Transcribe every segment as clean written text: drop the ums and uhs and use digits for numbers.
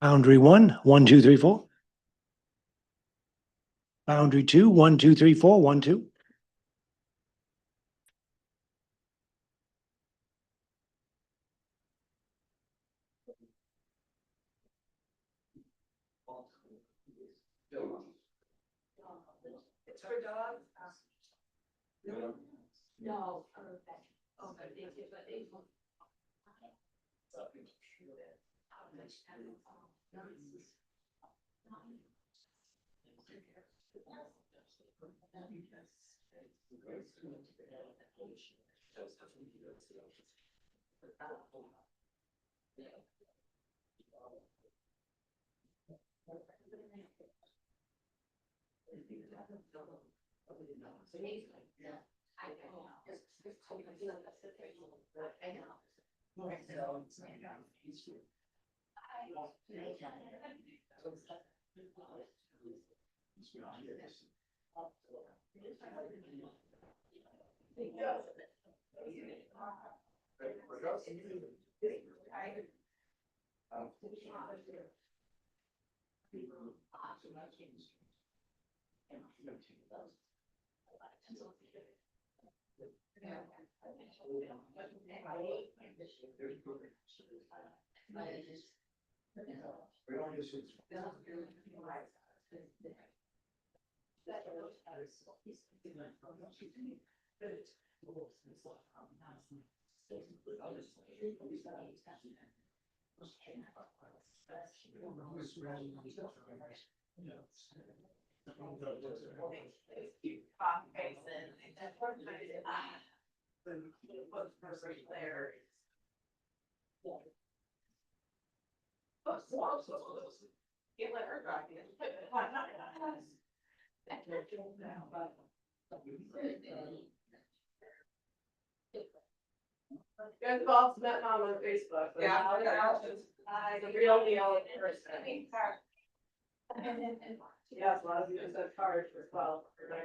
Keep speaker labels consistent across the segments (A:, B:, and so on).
A: Boundary 1, 1, 2, 3, 4. Boundary 2, 1, 2, 3, 4, 1, 2.
B: It's for dogs. No. Can't let her drive it. Guys have also met Mom on Facebook. Yeah. The real deal in person. Yeah, a lot of you have cards as well. Yeah.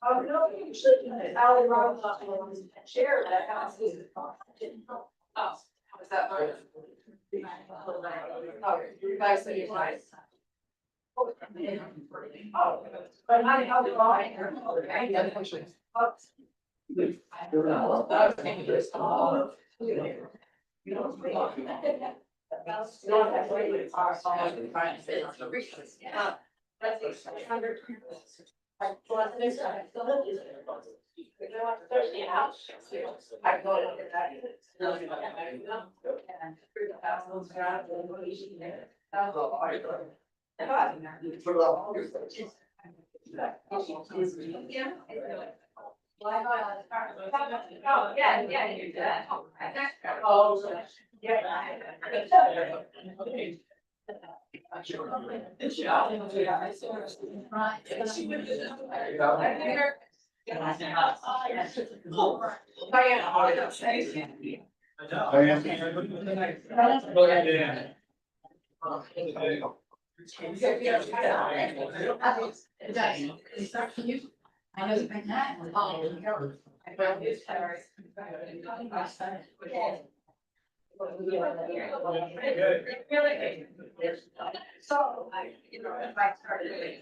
B: Oh, no, usually Alan Ross share that house. Oh, was that part? Oh, you guys say you're nice. Oh, but I know the line. Oh, yeah, you did that. Oh, yeah. I know right now. So, you know, if I started doing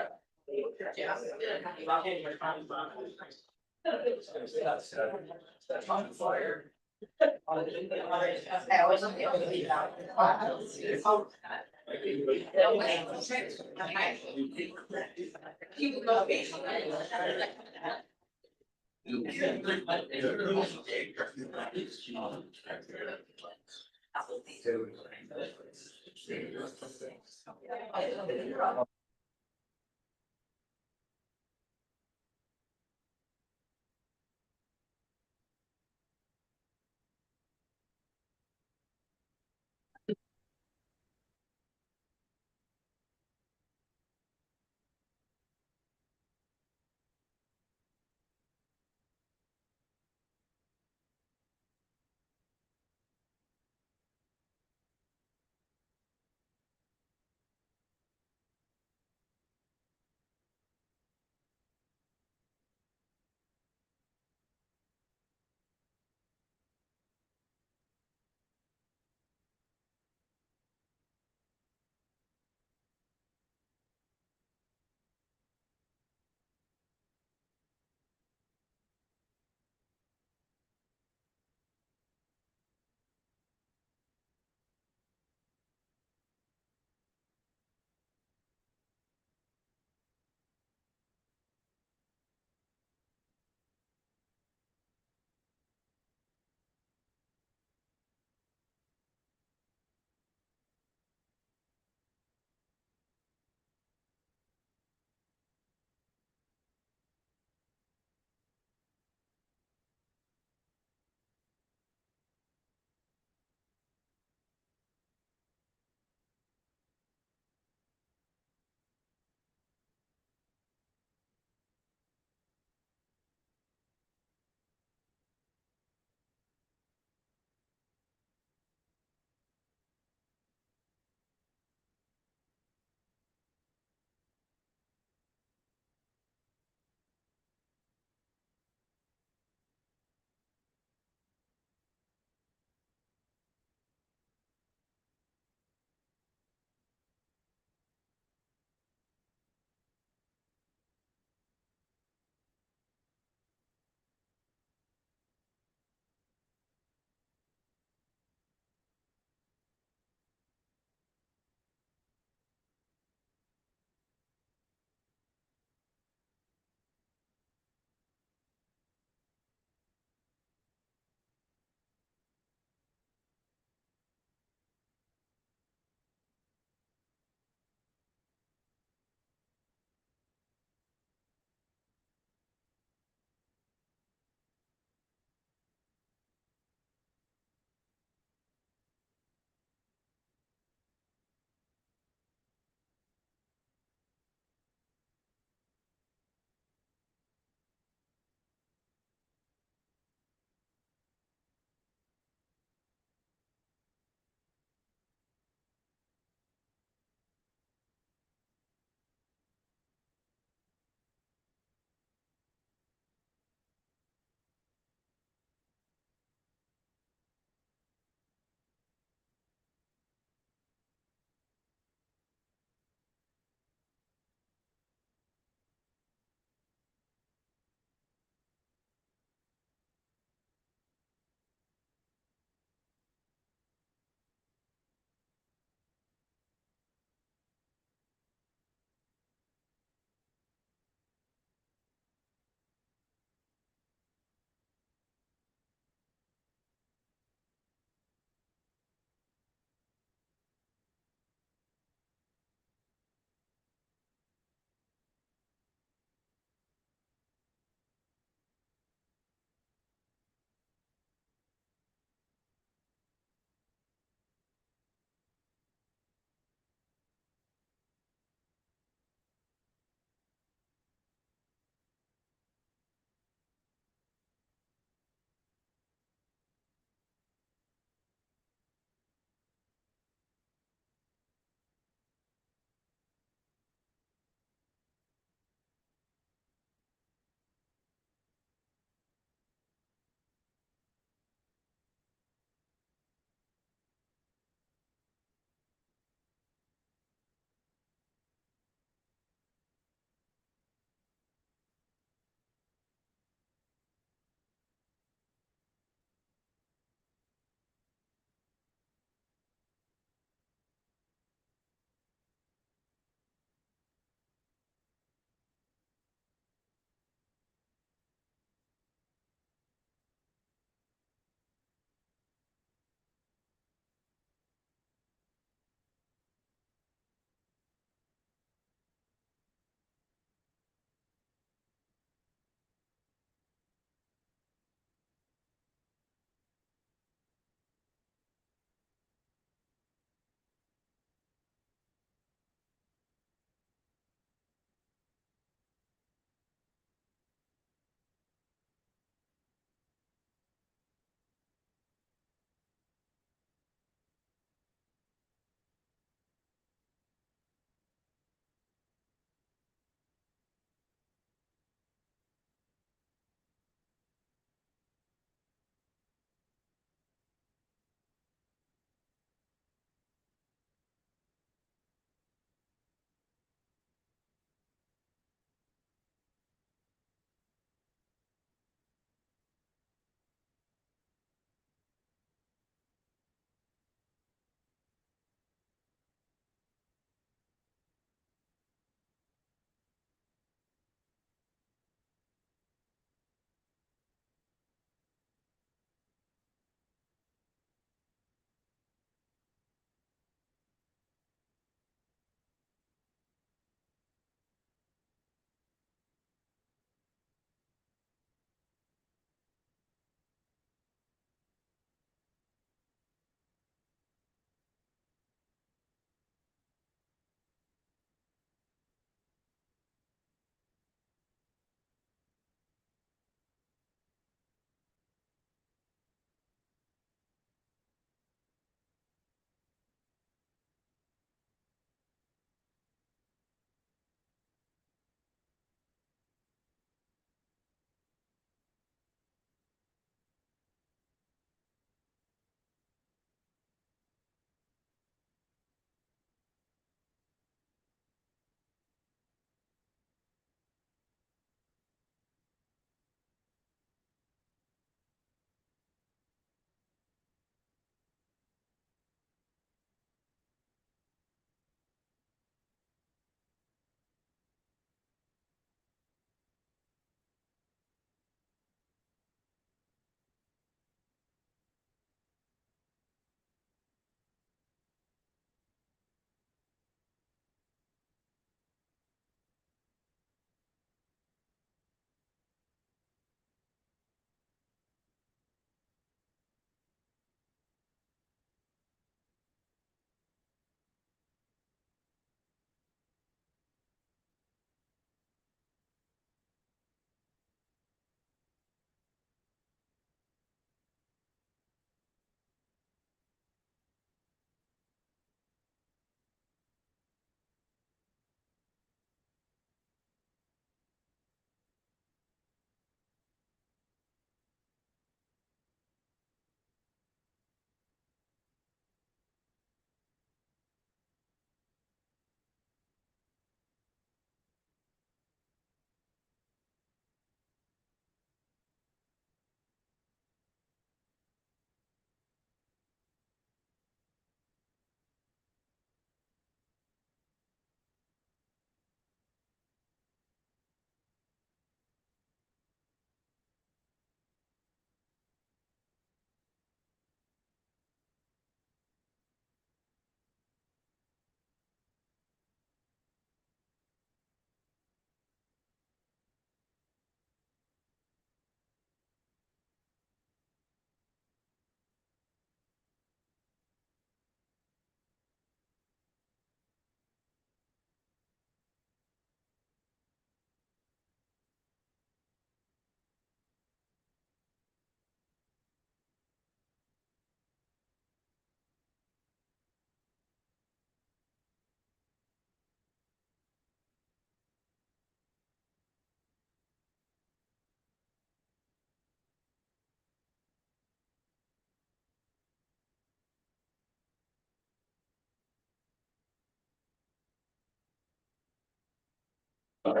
C: Good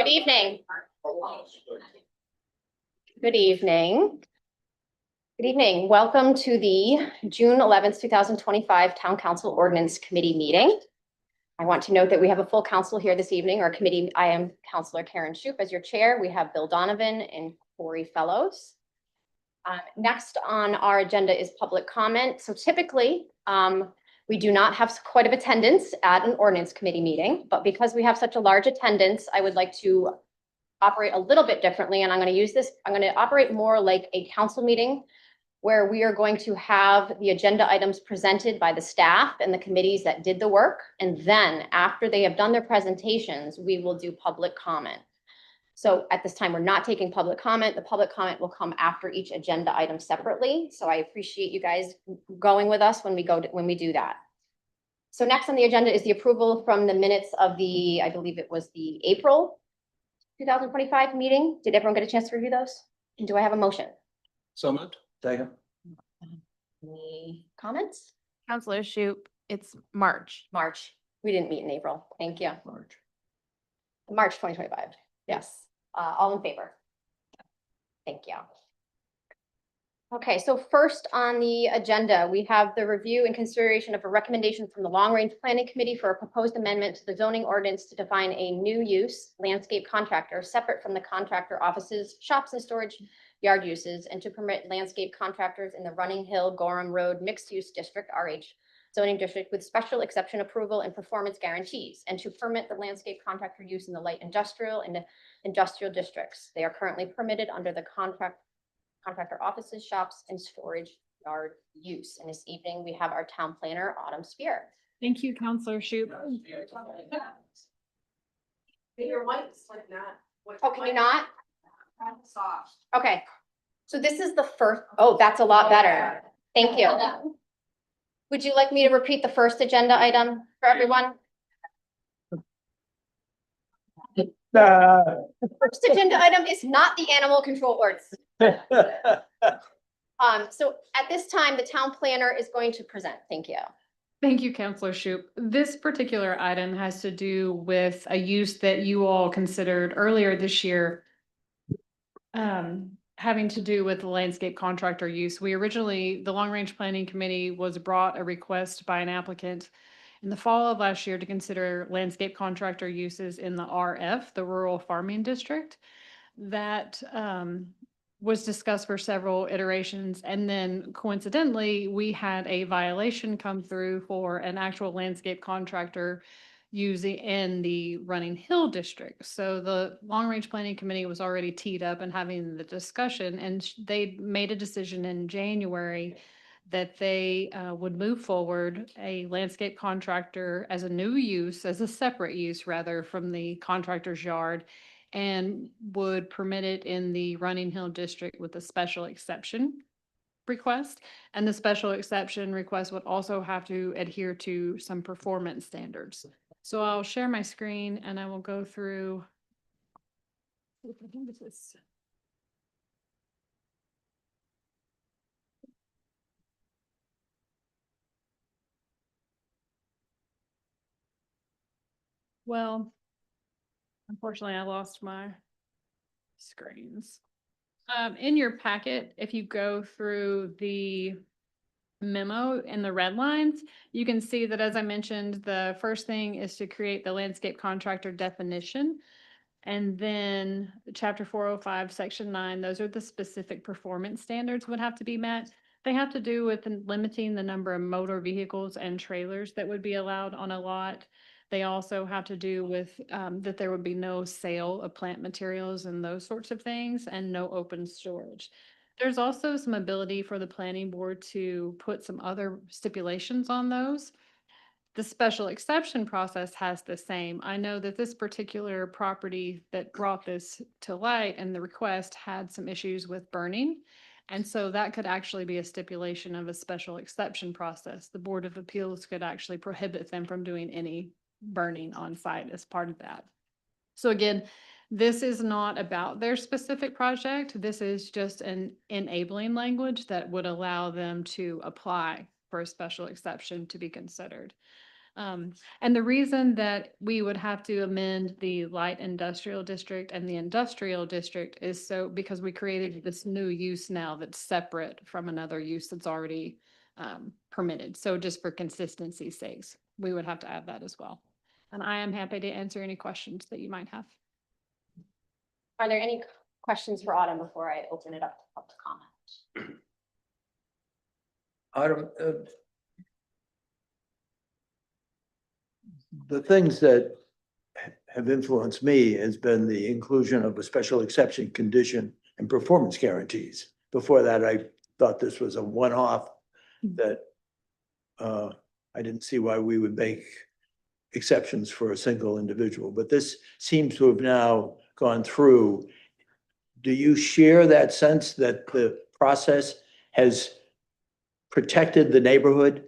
C: evening. Good evening. Good evening. Welcome to the June 11th, 2025 Town Council Ordinance Committee meeting. I want to note that we have a full council here this evening. Our committee, I am Councilor Karen Shoup as your chair. We have Bill Donovan and Corey Fellows. Next on our agenda is public comment. So typically, we do not have quite of attendance at an ordinance committee meeting, but because we have such a large attendance, I would like to operate a little bit differently. And I'm going to operate more like a council meeting where we are going to have the agenda items presented by the staff and the committees that did the work. And then after they have done their presentations, we will do public comment. So at this time, we're not taking public comment. The public comment will come after each agenda item separately. So I appreciate you guys going with us when we do that. So next on the agenda is the approval from the minutes of I believe it was the April 2025 meeting. Did everyone get a chance to review those? And do I have a motion?
D: So moved. Second.
C: Any comments?
E: Counselor Shoup, it's March.
C: March. We didn't meet in April. Thank you.
D: March.
C: March 2025. Yes. All in favor? Thank you. Okay, so first on the agenda, we have the review and consideration of a recommendation from the Long Range Planning Committee for a proposed amendment to the zoning ordinance to define a new use landscape contractor separate from the contractor offices, shops and storage yard uses, and to permit landscape contractors in the Running Hill Gorham Road Mixed Use District RH zoning district with special exception approval and performance guarantees, and to permit the landscape contractor use in the light industrial and industrial districts. They are currently permitted under the contractor offices, shops, and storage yard use. And this evening, we have our town planner, Autumn Spear.
E: Thank you, Counselor Shoup.
B: Your mic's like that.
C: Oh, can you not?
B: Soft.
C: Okay. So this is the first, oh, that's a lot better. Thank you. Would you like me to repeat the first agenda item for everyone? The first agenda item is not the animal control ordinance. So at this time, the town planner is going to present. Thank you.
E: Thank you, Counselor Shoup. This particular item has to do with a use that you all considered earlier this year, having to do with the landscape contractor use. The Long Range Planning Committee was brought a request by an applicant in the fall of last year to consider landscape contractor uses in the RF, the Rural Farming District. That was discussed for several iterations. And then coincidentally, we had a violation come through for an actual landscape contractor using in the Running Hill district. So the Long Range Planning Committee was already teed up and having the discussion, and they made a decision in January that they would move forward a landscape contractor as a new use, as a separate use rather, from the contractor's yard, and would permit it in the Running Hill district with a special exception request. And the special exception request would also have to adhere to some performance standards. So I'll share my screen and I will go through. I think this is. Well, unfortunately, I lost my screens. In your packet, if you go through the memo in the red lines, you can see that, as I mentioned, the first thing is to create the landscape contractor definition. And then chapter 405, section 9, those are the specific performance standards would have to be met. They have to do with limiting the number of motor vehicles and trailers that would be allowed on a lot. They also have to do with that there would be no sale of plant materials and those sorts of things, and no open storage. There's also some ability for the planning board to put some other stipulations on those. The special exception process has the same. I know that this particular property that brought this to light and the request had some issues with burning. And so that could actually be a stipulation of a special exception process. The Board of Appeals could actually prohibit them from doing any burning on site as part of that. So again, This is not about their specific project. This is just an enabling language that would allow them to apply for a special exception to be considered. And the reason that we would have to amend the light industrial district and the industrial district is so because we created this new use now that's separate from another use that's already permitted. So just for consistency's sakes, we would have to add that as well. And I am happy to answer any questions that you might have.
C: Are there any questions for Autumn before I open it up to public comment?
D: Autumn, the things that have influenced me has been the inclusion of a special exception condition and performance guarantees. Before that, I thought this was a one-off that I didn't see why we would make exceptions for a single individual, but this seems to have now gone through. Do you share that sense that the process has protected the neighborhood?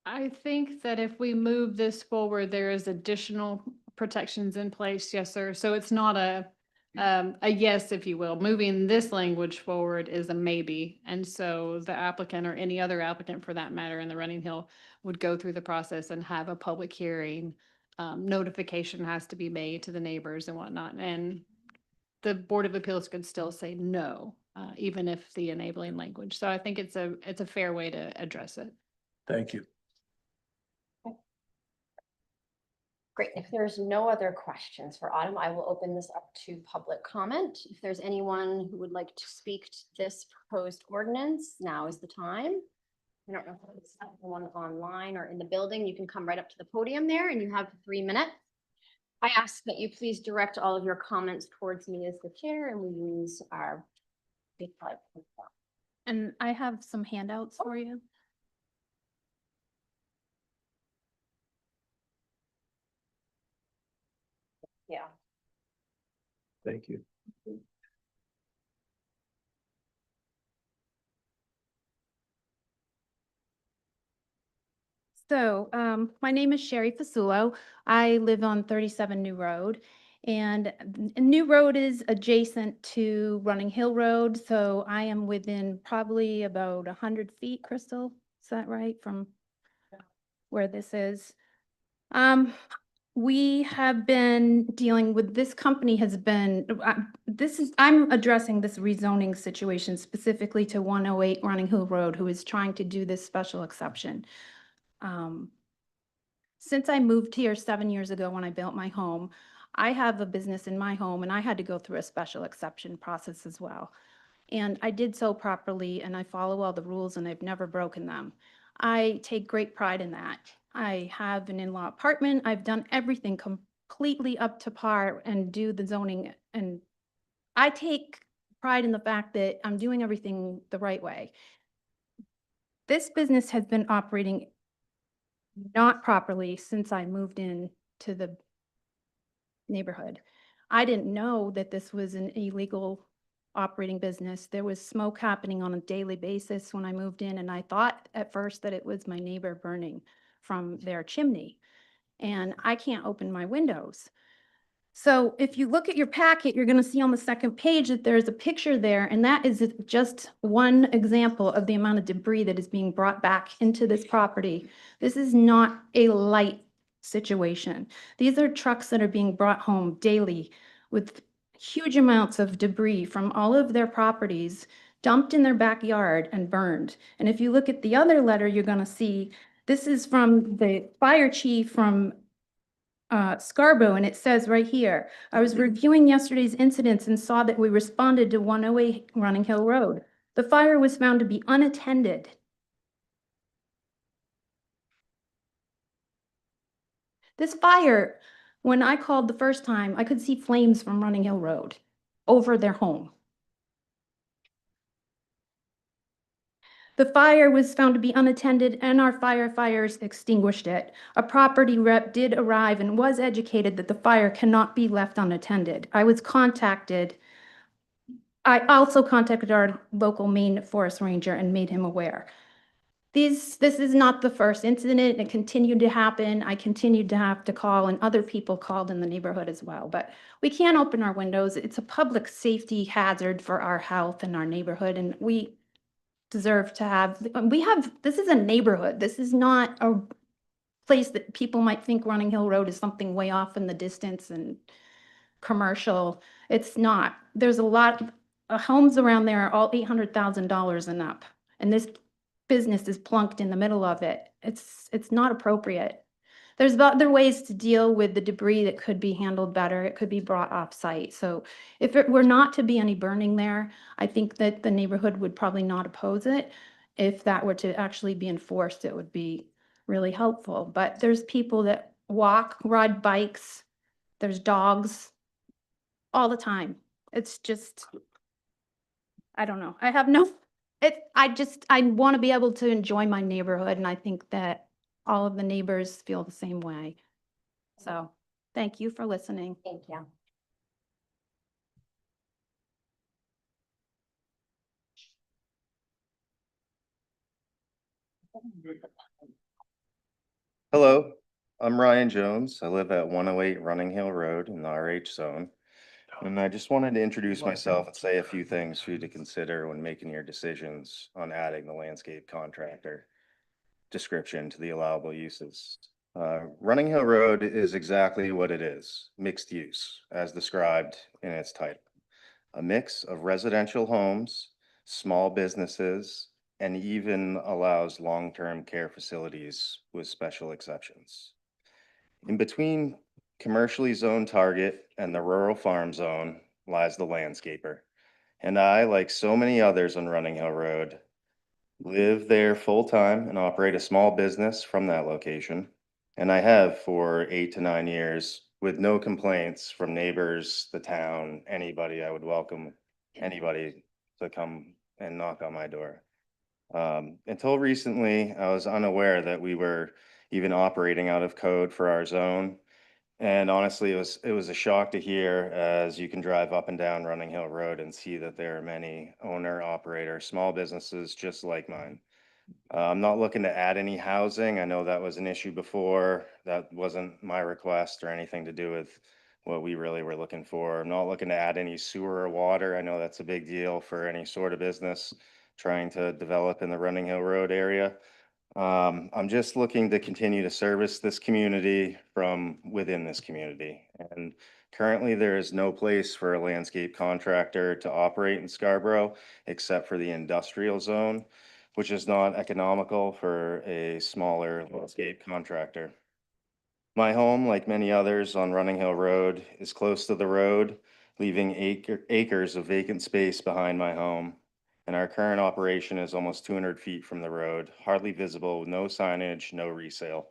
E: I think that if we move this forward, there is additional protections in place. Yes, sir. So it's not a yes, if you will. Moving this language forward is a maybe. And so the applicant or any other applicant for that matter in the Running Hill would go through the process and have a public hearing. Notification has to be made to the neighbors and whatnot. And the Board of Appeals could still say no, even if the enabling language. So I think it's a fair way to address it.
D: Thank you.
C: Great. If there's no other questions for Autumn, I will open this up to public comment. If there's anyone who would like to speak to this proposed ordinance, now is the time. I don't know if it's anyone online or in the building. You can come right up to the podium there and you have 3 minutes. I ask that you please direct all of your comments towards me as the chair and we use our big flag.
F: And I have some handouts for you.
C: Yeah.
D: Thank you.
F: So, my name is Sherry Fasulo. I live on 37 New Road. And New Road is adjacent to Running Hill Road, so I am within probably about 100 feet, Crystal, is that right, from where this is? We have been dealing with, this company has been, I'm addressing this rezoning situation specifically to 108 Running Hill Road, who is trying to do this special exception. Since I moved here 7 years ago when I built my home, I have a business in my home and I had to go through a special exception process as well. And I did so properly and I follow all the rules and I've never broken them. I take great pride in that. I have an in-law apartment. I've done everything completely up to par and do the zoning. And I take pride in the fact that I'm doing everything the right way. This business has been operating not properly since I moved in to the neighborhood. I didn't know that this was an illegal operating business. There was smoke happening on a daily basis when I moved in, and I thought at first that it was my neighbor burning from their chimney, and I can't open my windows. So if you look at your packet, you're going to see on the second page that there's a picture there, and that is just one example of the amount of debris that is being brought back into this property. This is not a light situation. These are trucks that are being brought home daily with huge amounts of debris from all of their properties dumped in their backyard and burned. And if you look at the other letter, you're going to see this is from the fire chief from Scarborough, and it says right here, I was reviewing yesterday's incidents and saw that we responded to 108 Running Hill Road. The fire was found to be unattended. This fire, when I called the first time, I could see flames from Running Hill Road over their home. The fire was found to be unattended and our firefighters extinguished it. A property rep did arrive and was educated that the fire cannot be left unattended. I also contacted our local Maine forest ranger and made him aware. this is not the first incident. It continued to happen. I continued to have to call, and other people called in the neighborhood as well. But we can't open our windows. It's a public safety hazard for our health and our neighborhood, and we deserve to have, this is a neighborhood. This is not a place that people might think Running Hill Road is something way off in the distance and commercial. It's not. There's a lot, homes around there are all $800,000 and up. And this business is plunked in the middle of it. It's not appropriate. There's other ways to deal with the debris that could be handled better. It could be brought off-site. So if it were not to be any burning there, I think that the neighborhood would probably not oppose it. If that were to actually be enforced, it would be really helpful. But there's people that walk, ride bikes, there's dogs all the time. It's just, I don't know. I have no, I want to be able to enjoy my neighborhood, and I think that all of the neighbors feel the same way. So, thank you for listening.
C: Thank you.
G: Hello, I'm Ryan Jones. I live at 108 Running Hill Road in the RH zone. And I just wanted to introduce myself and say a few things for you to consider when making your decisions on adding the landscape contractor description to the allowable uses. Running Hill Road is exactly what it is, mixed use, as described in its title. A mix of residential homes, small businesses, and even allows long-term care facilities with special exceptions. In between commercially zoned target and the rural farm zone lies the landscaper. And I, like so many others on Running Hill Road, live there full-time and operate a small business from that location. And I have for 8 to 9 years with no complaints from neighbors, the town, anybody. I would welcome anybody to come and knock on my door. Until recently, I was unaware that we were even operating out of code for our zone. And honestly, it was a shock to hear, as you can drive up and down Running Hill Road and see that there are many owner operator small businesses just like mine. I'm not looking to add any housing. I know that was an issue before. That wasn't my request or anything to do with what we really were looking for. I'm not looking to add any sewer or water. I know that's a big deal for any sort of business trying to develop in the Running Hill Road area. I'm just looking to continue to service this community from within this community. And currently there is no place for a landscape contractor to operate in Scarborough except for the industrial zone, which is not economical for a smaller landscape contractor. My home, like many others on Running Hill Road, is close to the road, leaving acres of vacant space behind my home. And our current operation is almost 200 feet from the road, hardly visible, with no signage, no resale.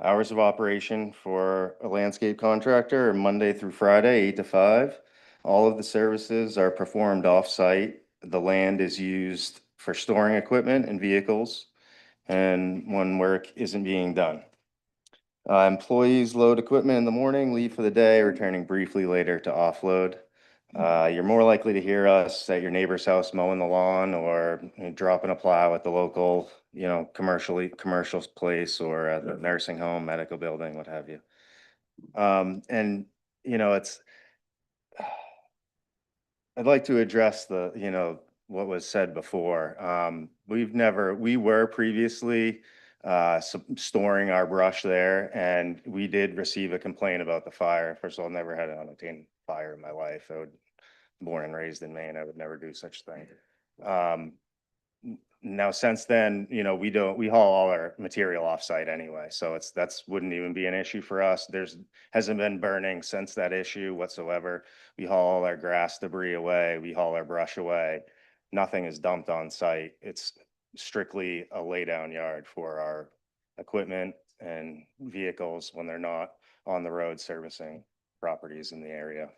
G: Hours of operation for a landscape contractor are Monday through Friday, 8 to 5. All of the services are performed off-site. The land is used for storing equipment and vehicles, and when work isn't being done. Employees load equipment in the morning, leave for the day, returning briefly later to offload. You're more likely to hear us at your neighbor's house mowing the lawn or dropping a plow at the local, commercial place, or at the nursing home, medical building, what have you. And it's, I'd like to address what was said before. We were previously storing our brush there, and we did receive a complaint about the fire. First of all, I never had an unattained fire in my life. Born and raised in Maine, I would never do such a thing. Now, since then, we haul all our material offsite anyway, so that's wouldn't even be an issue for us. Hasn't been burning since that issue whatsoever. We haul all our grass debris away, we haul our brush away. Nothing is dumped on site. It's strictly a laydown yard for our equipment and vehicles when they're not on the road servicing properties in the area.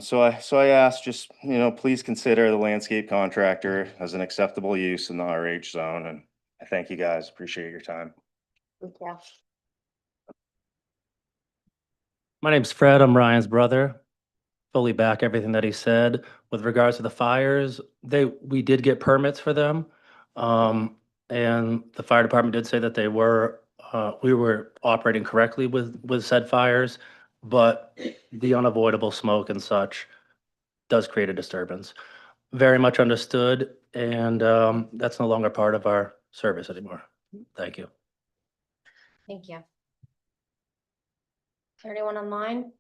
G: So I asked, just, please consider the landscape contractor as an acceptable use in the RH zone, and I thank you guys. Appreciate your time.
C: Thank you.
H: My name's Fred. I'm Ryan's brother. Fully back everything that he said. With regards to the fires, we did get permits for them. And the fire department did say that we were operating correctly with said fires, but the unavoidable smoke and such does create a disturbance. Very much understood, and that's no longer part of our service anymore. Thank you.
C: Thank you. Is there anyone online?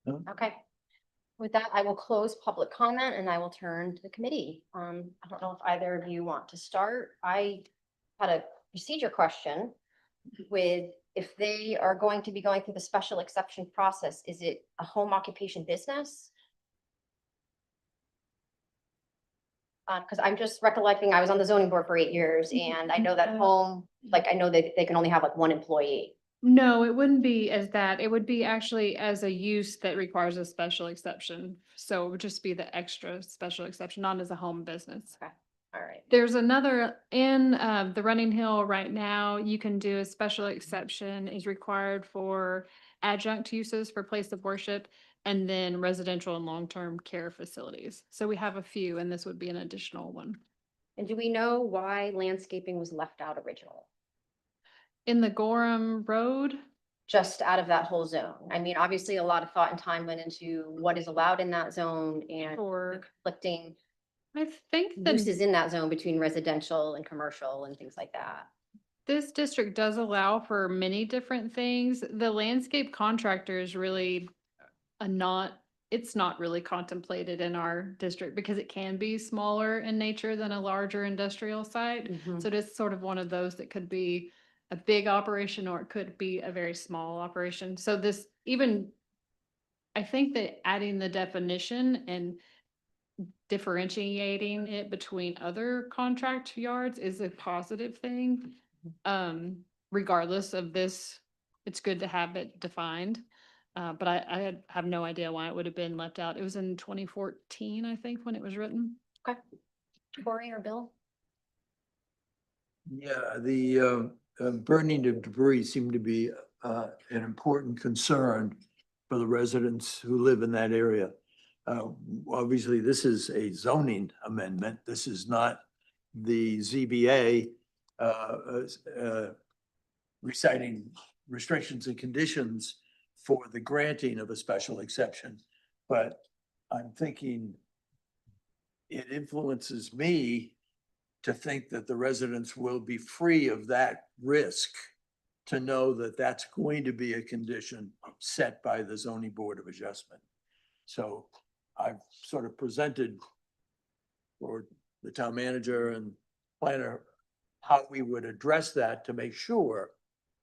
D: No.
C: Okay. With that, I will close public comment and I will turn to the committee. I don't know if either of you want to start. I had a procedure question with if they are going to be going through the special exception process, is it a home occupation business? Because I'm just recollecting, I was on the zoning board for 8 years and I know that home, like, I know that they can only have like one employee.
E: No, it wouldn't be as that. It would be actually as a use that requires a special exception. So it would just be the extra special exception, not as a home business.
C: All right.
E: There's another in the Running Hill right now, you can do a special exception is required for adjunct uses for place of worship and then residential and long-term care facilities. So we have a few and this would be an additional one.
C: And do we know why landscaping was left out originally?
E: In the Gorham Road,
C: Just out of that whole zone? I mean, obviously a lot of thought and time went into what is allowed in that zone and the
E: or
C: conflicting
E: I think that
C: uses in that zone between residential and commercial and things like that.
E: this district does allow for many different things. The landscape contractor is really it's not really contemplated in our district because it can be smaller in nature than a larger industrial site. So it is sort of one of those that could be a big operation or it could be a very small operation. So I think that adding the definition and differentiating it between other contract yards is a positive thing. Regardless of this, it's good to have it defined. But I have no idea why it would have been left out. It was in 2014, I think, when it was written.
C: Okay. Corey or Bill?
D: Yeah, the burning of debris seemed to be an important concern for the residents who live in that area. Obviously, this is a zoning amendment. This is not the ZBA reciting restrictions and conditions for the granting of a special exception. But I'm thinking it influences me to think that the residents will be free of that risk, to know that that's going to be a condition set by the zoning board of adjustment. So I've sort of presented for the town manager and planner how we would address that to make sure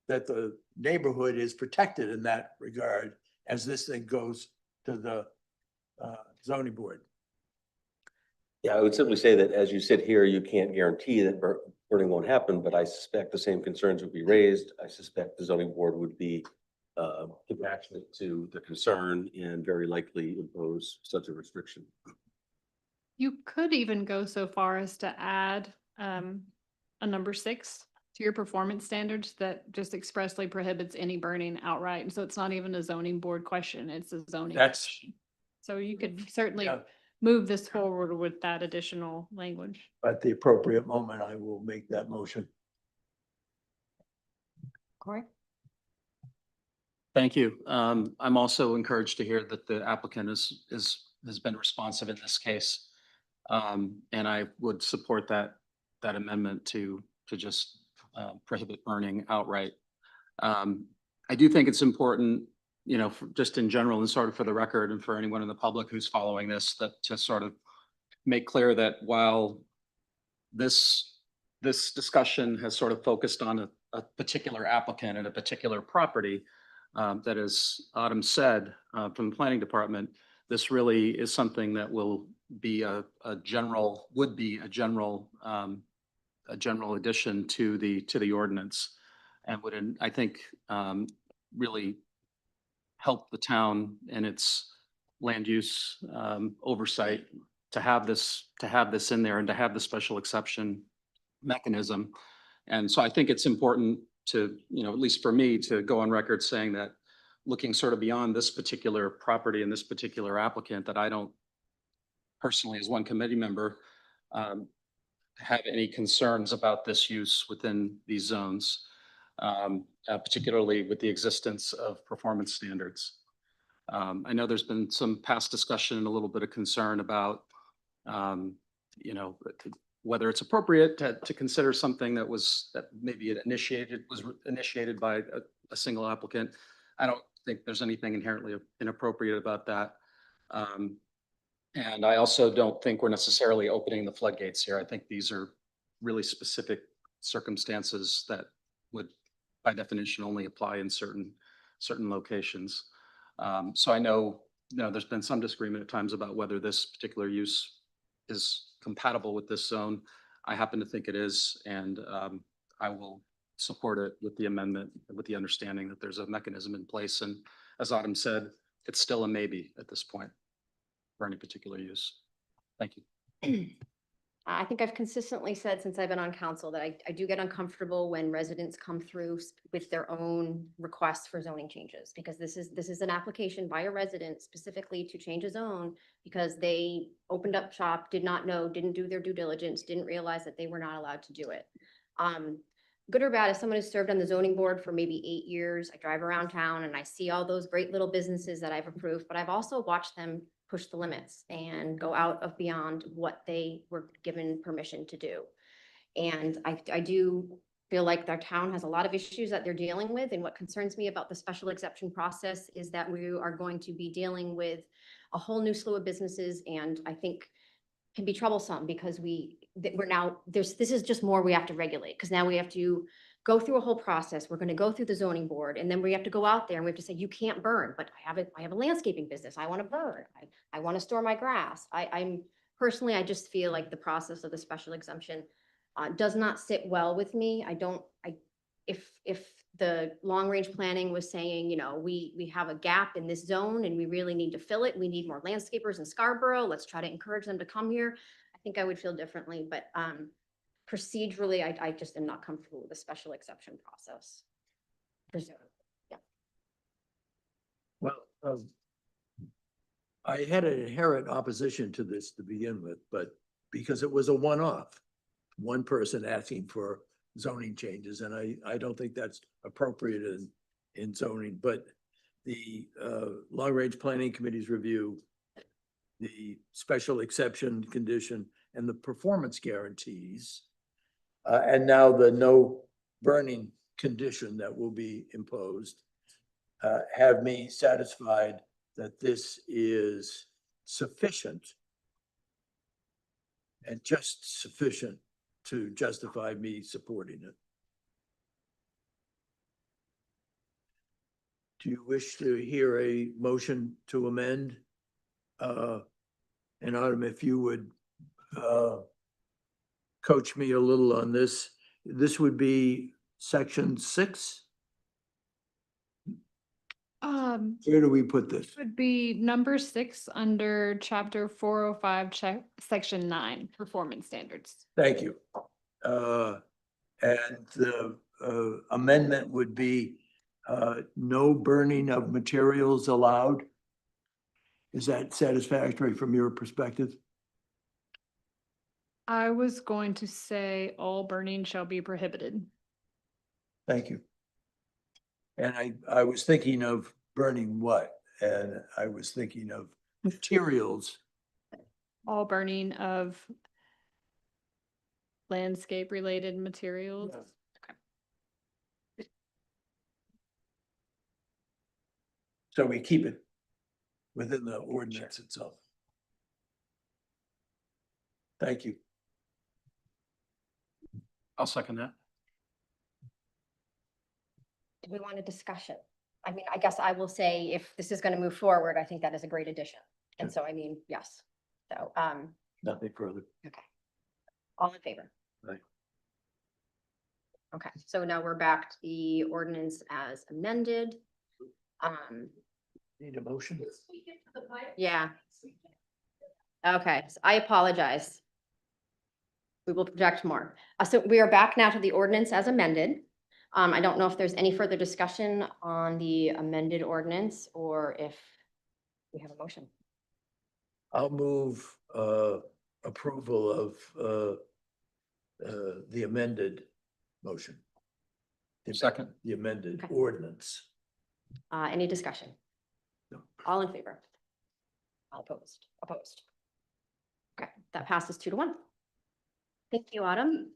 D: that the neighborhood is protected in that regard as this thing goes to the zoning board.
I: Yeah, I would simply say that as you sit here, you can't guarantee that burning won't happen, but I suspect the same concerns would be raised. I suspect the zoning board would be compassionate to the concern and very likely impose such a restriction.
E: You could even go so far as to add a number 6 to your performance standards that just expressly prohibits any burning outright. And so it's not even a zoning board question, it's a zoning.
D: That's,
E: question. So you could certainly
D: yeah,
E: move this forward with that additional language.
D: at the appropriate moment, I will make that motion.
C: Corey?
J: Thank you. I'm also encouraged to hear that the applicant has been responsive in this case. And I would support that amendment to just prohibit burning outright. I do think it's important, just in general and sort of for the record and for anyone in the public who's following this, that to sort of make clear that while this discussion has sort of focused on a particular applicant and a particular property, that as Autumn said, from the planning department, this really is something that will be a general addition to the ordinance, and would, I think, really help the town and its land use oversight to have this in there and to have the special exception mechanism. And so I think it's important to, at least for me, to go on record saying that looking sort of beyond this particular property and this particular applicant, that I don't personally, as one committee member, have any concerns about this use within these zones, particularly with the existence of performance standards. I know there's been some past discussion and a little bit of concern about, you know, whether it's appropriate to consider something that was, that maybe was initiated by a single applicant. I don't think there's anything inherently inappropriate about that. And I also don't think we're necessarily opening the floodgates here. I think these are really specific circumstances that would, by definition, only apply in certain locations. So I know, you know, there's been some disagreement at times about whether this particular use is compatible with this zone. I happen to think it is, and I will support it with the amendment, with the understanding that there's a mechanism in place. And as Autumn said, it's still a maybe at this point for any particular use. Thank you.
C: I think I've consistently said since I've been on council that I do get uncomfortable when residents come through with their own requests for zoning changes, because this is an application by a resident specifically to change a zone because they opened up shop, did not know, didn't do their due diligence, didn't realize that they were not allowed to do it. Good or bad, as someone who's served on the zoning board for maybe 8 years, I drive around town and I see all those great little businesses that I've approved, but I've also watched them push the limits and go out of beyond what they were given permission to do. And I do feel like our town has a lot of issues that they're dealing with. And what concerns me about the special exception process is that we are going to be dealing with a whole new slew of businesses, and I think can be troublesome because we're now, this is just more we have to regulate, because now we have to go through a whole process. We're going to go through the zoning board, and then we have to go out there and we have to say, you can't burn, but I have a landscaping business. I want to burn. I want to store my grass. I'm personally, I just feel like the process of the special exemption does not sit well with me. If the long range planning was saying, you know, we have a gap in this zone and we really need to fill it. We need more landscapers in Scarborough. Let's try to encourage them to come here. I think I would feel differently, but procedurally, I just am not comfortable with the special exception process. Yeah.
D: Well, I had an inherent opposition to this to begin with, but because it was a one-off, one person asking for zoning changes, and I don't think that's appropriate in zoning, but the long-range planning committee's review, the special exception condition, and the performance guarantees, and now the no burning condition that will be imposed, have me satisfied that this is sufficient and just sufficient to justify me supporting it. Do you wish to hear a motion to amend? And Autumn, if you would coach me a little on this, this would be section 6. Where do we put this?
E: Would be number 6 under chapter 405, section 9, performance standards.
D: Thank you. And the amendment would be no burning of materials allowed. Is that satisfactory from your perspective?
E: I was going to say all burning shall be prohibited.
D: Thank you. And I was thinking of burning what? And I was thinking of materials.
E: All burning of landscape related materials.
D: So we keep it within the ordinance itself. Thank you.
J: I'll second that.
C: Do we want a discussion? I mean, I guess I will say if this is going to move forward, I think that is a great addition. And so, I mean, yes. So,
D: Nothing further.
C: okay. All in favor?
D: Right.
C: Okay, so now we're back to the ordinance as amended.
D: Need a motion?
C: Yeah. Okay, so I apologize. We will project more. So we are back now to the ordinance as amended. I don't know if there's any further discussion on the amended ordinance or if we have a motion.
D: I'll move approval of the amended motion.
J: Second.
D: The amended
C: Okay.
D: ordinance.
C: Any discussion?
D: No.
C: All in favor? All opposed? Opposed. Okay, that passes 2-1. Thank you, Autumn.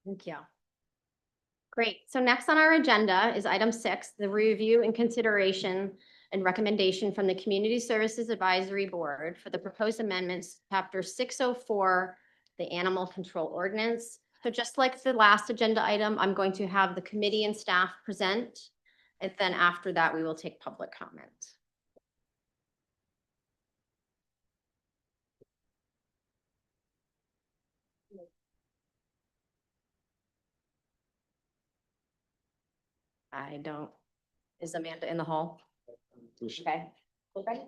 C: Thank you. Great. So next on our agenda is item 6, the review and consideration and recommendation from the Community Services Advisory Board for the proposed amendments, to Chapter 604, the Animal Control Ordinance. So just like the last agenda item, I'm going to have the committee and staff present, and then after that, we will take public comment. I don't, is Amanda in the hall? Okay. Everybody?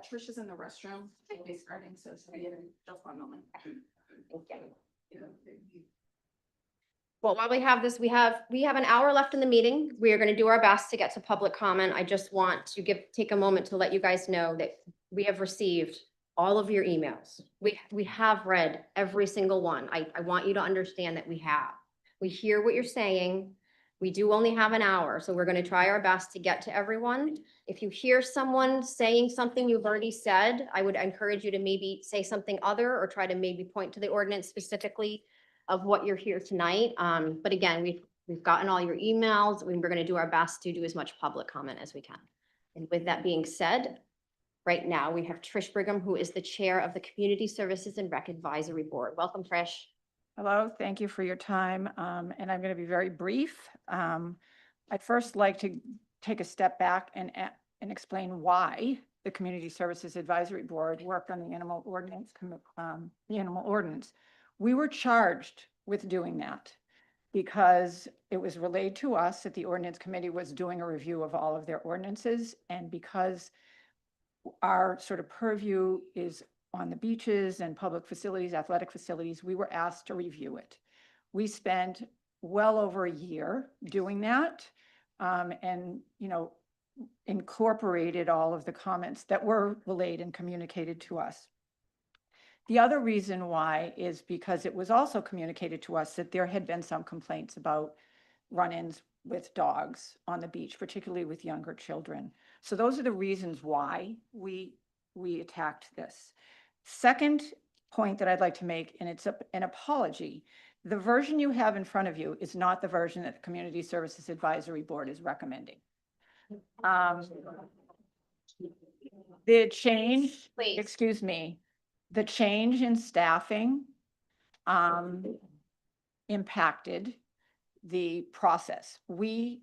F: Trish is in the restroom. She'll be starting, so just 1 moment.
C: Thank you. Well, while we have this, we have an hour left in the meeting. We are going to do our best to get to public comment. I just want to take a moment to let you guys know that we have received all of your emails. We have read every single one. I want you to understand that we have. We hear what you're saying. We do only have an hour, so we're going to try our best to get to everyone. If you hear someone saying something you've already said, I would encourage you to maybe say something other or try to maybe point to the ordinance specifically of what you're here tonight. But again, we've gotten all your emails. We're going to do our best to do as much public comment as we can. And with that being said, right now we have Trish Brigham, who is the chair of the Community Services and Rec Advisory Board. Welcome, Trish.
K: Hello, thank you for your time, and I'm going to be very brief. I'd first like to take a step back and explain why the Community Services Advisory Board worked on the animal ordinance. We were charged with doing that because it was relayed to us that the Ordinance Committee was doing a review of all of their ordinances, and because our sort of purview is on the beaches and public facilities, athletic facilities, we were asked to review it. We spent well over a year doing that, and, incorporated all of the comments that were relayed and communicated to us. The other reason why is because it was also communicated to us that there had been some complaints about run-ins with dogs on the beach, particularly with younger children. So those are the reasons why we attacked this. Second point that I'd like to make, and it's an apology, the version you have in front of you is not the version that the Community Services Advisory Board is recommending. The change,
C: Please.
K: excuse me, the change in staffing impacted the process. We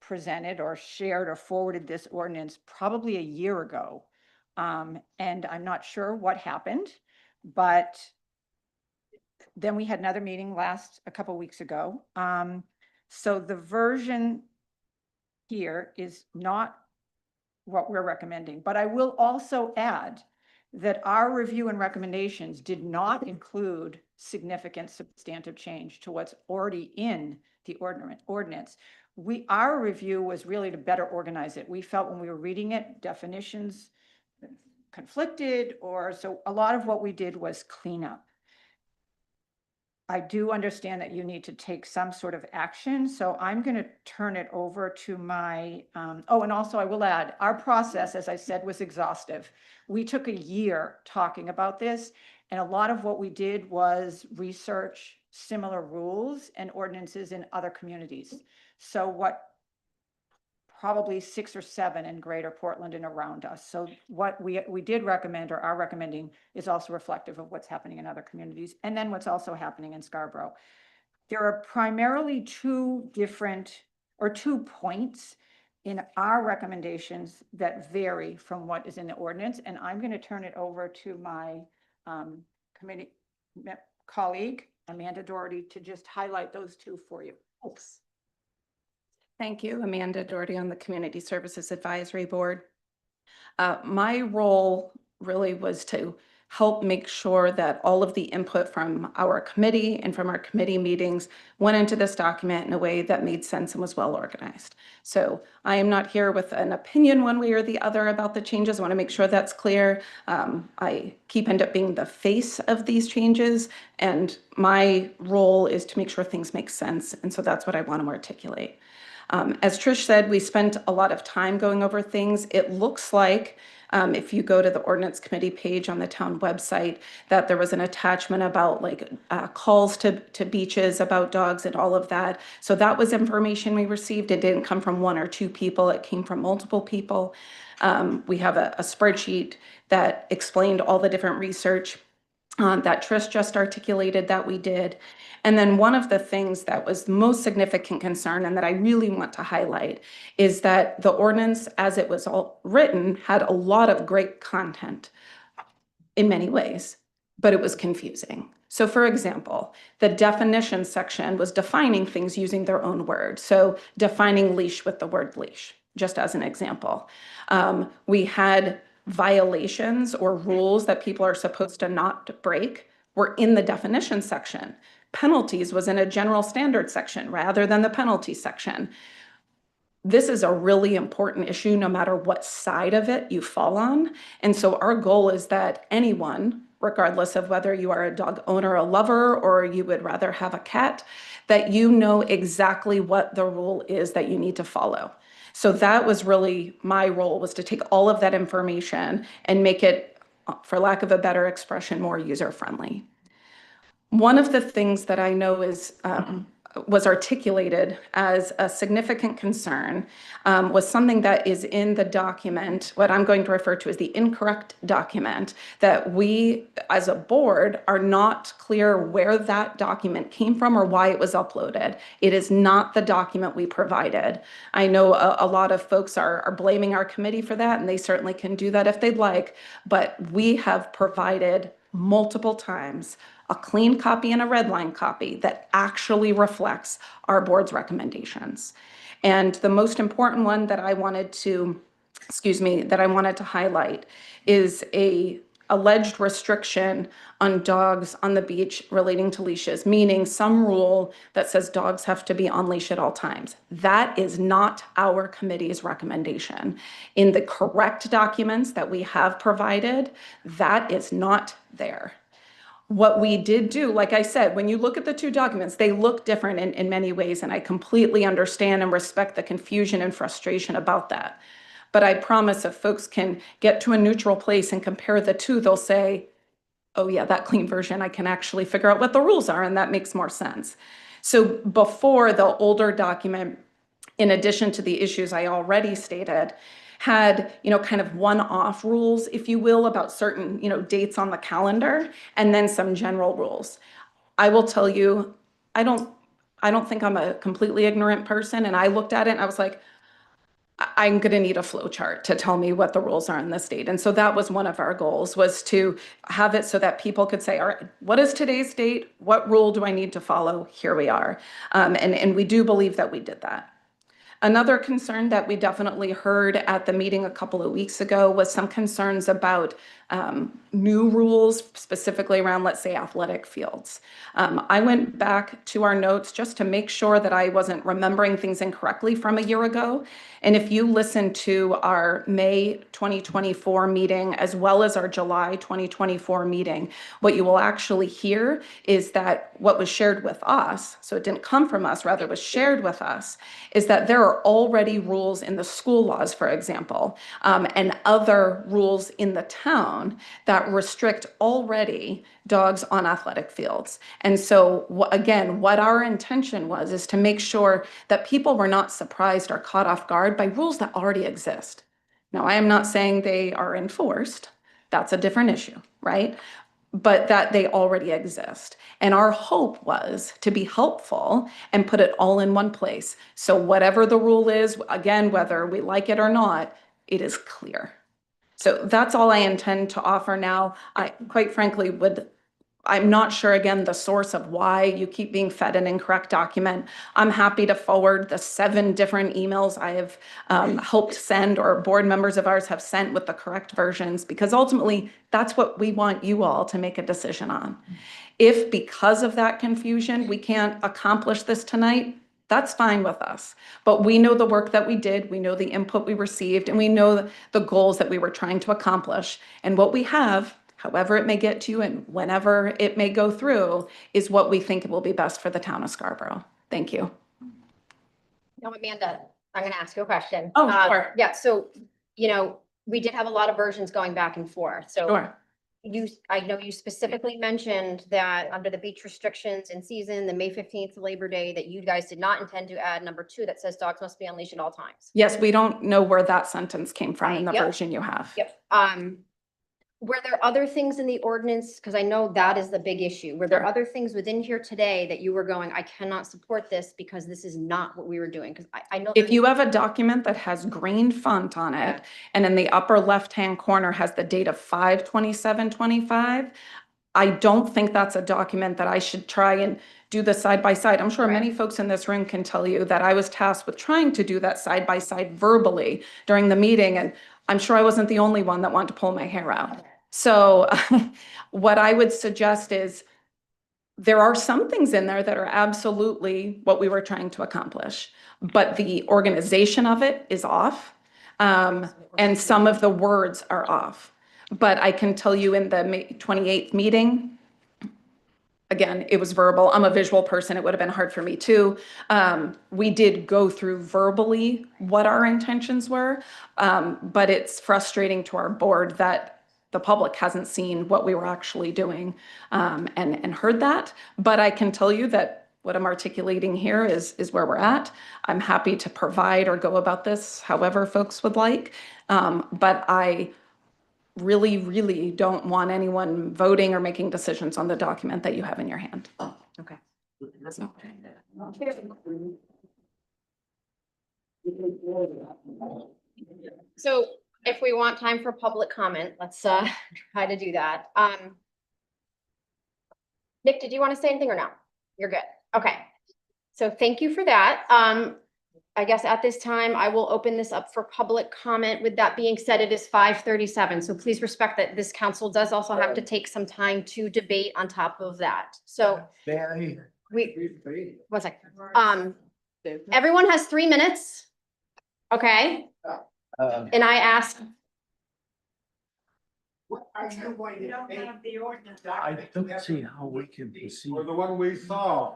K: presented or shared or forwarded this ordinance probably a year ago. And I'm not sure what happened, but then we had another meeting a couple weeks ago. So the version here is not what we're recommending, but I will also add that our review and recommendations did not include significant substantive change to what's already in the ordinance. Our review was really to better organize it. We felt when we were reading it, definitions conflicted, so a lot of what we did was clean up. I do understand that you need to take some sort of action, so I'm going to turn it over to my, and also I will add, our process, as I said, was exhaustive. We took a year talking about this, and a lot of what we did was research similar rules and ordinances in other communities. So probably 6 or 7 in Greater Portland and around us. So what we did recommend, or are recommending, is also reflective of what's happening in other communities, and then what's also happening in Scarborough. There are primarily 2 points in our recommendations that vary from what is in the ordinance, and I'm going to turn it over to my committee colleague, Amanda Doherty, to just highlight those 2 for you.
F: Thanks. Thank you, Amanda Doherty on the Community Services Advisory Board. My role really was to help make sure that all of the input from our committee and from our committee meetings went into this document in a way that made sense and was well organized. So I am not here with an opinion one way or the other about the changes. I want to make sure that's clear. I end up being the face of these changes, and my role is to make sure things make sense. And so that's what I want to articulate. As Trish said, we spent a lot of time going over things. It looks like if you go to the Ordinance Committee page on the town website, that there was an attachment about like calls to beaches about dogs and all of that. So that was information we received. It didn't come from one or two people. It came from multiple people. We have a spreadsheet that explained all the different research that Trish just articulated that we did. And then one of the things that was the most significant concern and that I really want to highlight is that the ordinance, as it was all written, had a lot of great content in many ways, but it was confusing. So for example, the definition section was defining things using their own words. So defining leash with the word leash, just as an example. We had violations or rules that people are supposed to not break were in the definition section. Penalties was in a general standard section rather than the penalty section. This is a really important issue no matter what side of it you fall on. And so our goal is that anyone, regardless of whether you are a dog owner, a lover, or you would rather have a cat, that you know exactly what the rule is that you need to follow. So that was really my role, was to take all of that information and make it, for lack of a better expression, more user-friendly. One of the things that I know was articulated as a significant concern was something that is in the document, what I'm going to refer to as the incorrect document, that we as a board are not clear where that document came from or why it was uploaded. It is not the document we provided. I know a lot of folks are blaming our committee for that, and they certainly can do that if they'd like, but we have provided multiple times a clean copy and a red line copy that actually reflects our board's recommendations. And the most important one that I wanted to, highlight is a alleged restriction on dogs on the beach relating to leashes, meaning some rule that says dogs have to be on leash at all times. That is not our committee's recommendation. In the correct documents that we have provided, that is not there. What we did do, like I said, when you look at the two documents, they look different in many ways, and I completely understand and respect the confusion and frustration about that. But I promise if folks can get to a neutral place and compare the two, they'll say, oh yeah, that clean version, I can actually figure out what the rules are, and that makes more sense. So before, the older document, in addition to the issues I already stated, had, kind of one-off rules, if you will, about certain, dates on the calendar, and then some general rules. I will tell you, I don't think I'm a completely ignorant person, and I looked at it and I was like, I'm going to need a flow chart to tell me what the rules are in the state. And so that was one of our goals, was to have it so that people could say, all right, what is today's date? What rule do I need to follow? Here we are. And we do believe that we did that. Another concern that we definitely heard at the meeting a couple of weeks ago was some concerns about new rules, specifically around, let's say, athletic fields. I went back to our notes just to make sure that I wasn't remembering things incorrectly from a year ago. And if you listen to our May 2024 meeting, as well as our July 2024 meeting, what you will actually hear is that what was shared with us, so it didn't come from us, rather was shared with us, is that there are already rules in the school laws, for example, and other rules in the town that restrict already dogs on athletic fields. And so again, what our intention was is to make sure that people were not surprised or caught off guard by rules that already exist. Now, I am not saying they are enforced. That's a different issue, right? But that they already exist. And our hope was to be helpful and put it all in one place. So whatever the rule is, again, whether we like it or not, it is clear. So that's all I intend to offer now. I, quite frankly, would I'm not sure, again, the source of why you keep being fed an incorrect document. I'm happy to forward the 7 different emails I have helped send, or board members of ours have sent with the correct versions, because ultimately that's what we want you all to make a decision on. If because of that confusion, we can't accomplish this tonight, that's fine with us. But we know the work that we did, we know the input we received, and we know the goals that we were trying to accomplish. And what we have, however it may get to you and whenever it may go through, is what we think will be best for the town of Scarborough. Thank you.
C: Now, Amanda, I'm gonna ask you a question.
F: Oh, sure.
C: Yeah, so, you know, we did have a lot of versions going back and forth, so.
F: Sure.
C: I know you specifically mentioned that under the beach restrictions in season, the May 15th to Labor Day, that you guys did not intend to add number 2 that says dogs must be unleashed at all times.
F: Yes, we don't know where that sentence came from in the
C: Right, yep.
F: version you have.
C: Yep. Were there other things in the ordinance? Because I know that is the big issue. Were there
F: Sure.
C: other things within here today that you were going, I cannot support this because this is not what we were doing? Because I know.
F: If you have a document that has green font on it, and in the upper left-hand corner has the date of 5/27/25, I don't think that's a document that I should try and do the side by side. I'm sure many folks in this room can tell you that I was tasked with trying to do that side by side verbally during the meeting, and I'm sure I wasn't the only one that wanted to pull my hair out. So what I would suggest is there are some things in there that are absolutely what we were trying to accomplish, but the organization of it is off. And some of the words are off. But I can tell you in the May 28th meeting, again, it was verbal. I'm a visual person. It would have been hard for me too. We did go through verbally what our intentions were, but it's frustrating to our board that the public hasn't seen what we were actually doing and heard that. But I can tell you that what I'm articulating here is where we're at. I'm happy to provide or go about this however folks would like. But I really, really don't want voting or making decisions on the document that you have in your hand.
C: Okay. So if we want time for public comment, let's try to do that. Nick, did you want to say anything or no? You're good. Okay. So thank you for that. I guess at this time, I will open this up for public comment. With that being said, it is 5:37. So please respect that this council does also have to take some time to debate on top of that. So one second. Everyone has 3 minutes. Okay. And I asked,
D: I don't see how we can proceed.
L: Or the one we saw.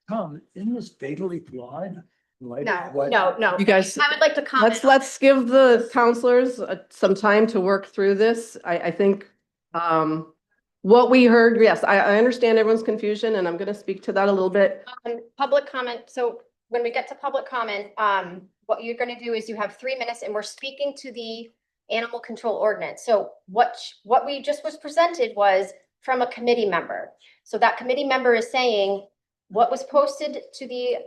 D: Tom, isn't this fatally flawed?
C: no.
M: You guys,
C: I would like to comment.
M: let's give the counselors some time to work through this. I think what we heard, yes, I understand everyone's confusion, and I'm going to speak to that a little bit.
C: Public comment. So when we get to public comment, what you're going to do is you have 3 minutes, and we're speaking to the animal control ordinance. So what we just was presented was from a committee member. So that committee member is saying what was posted to the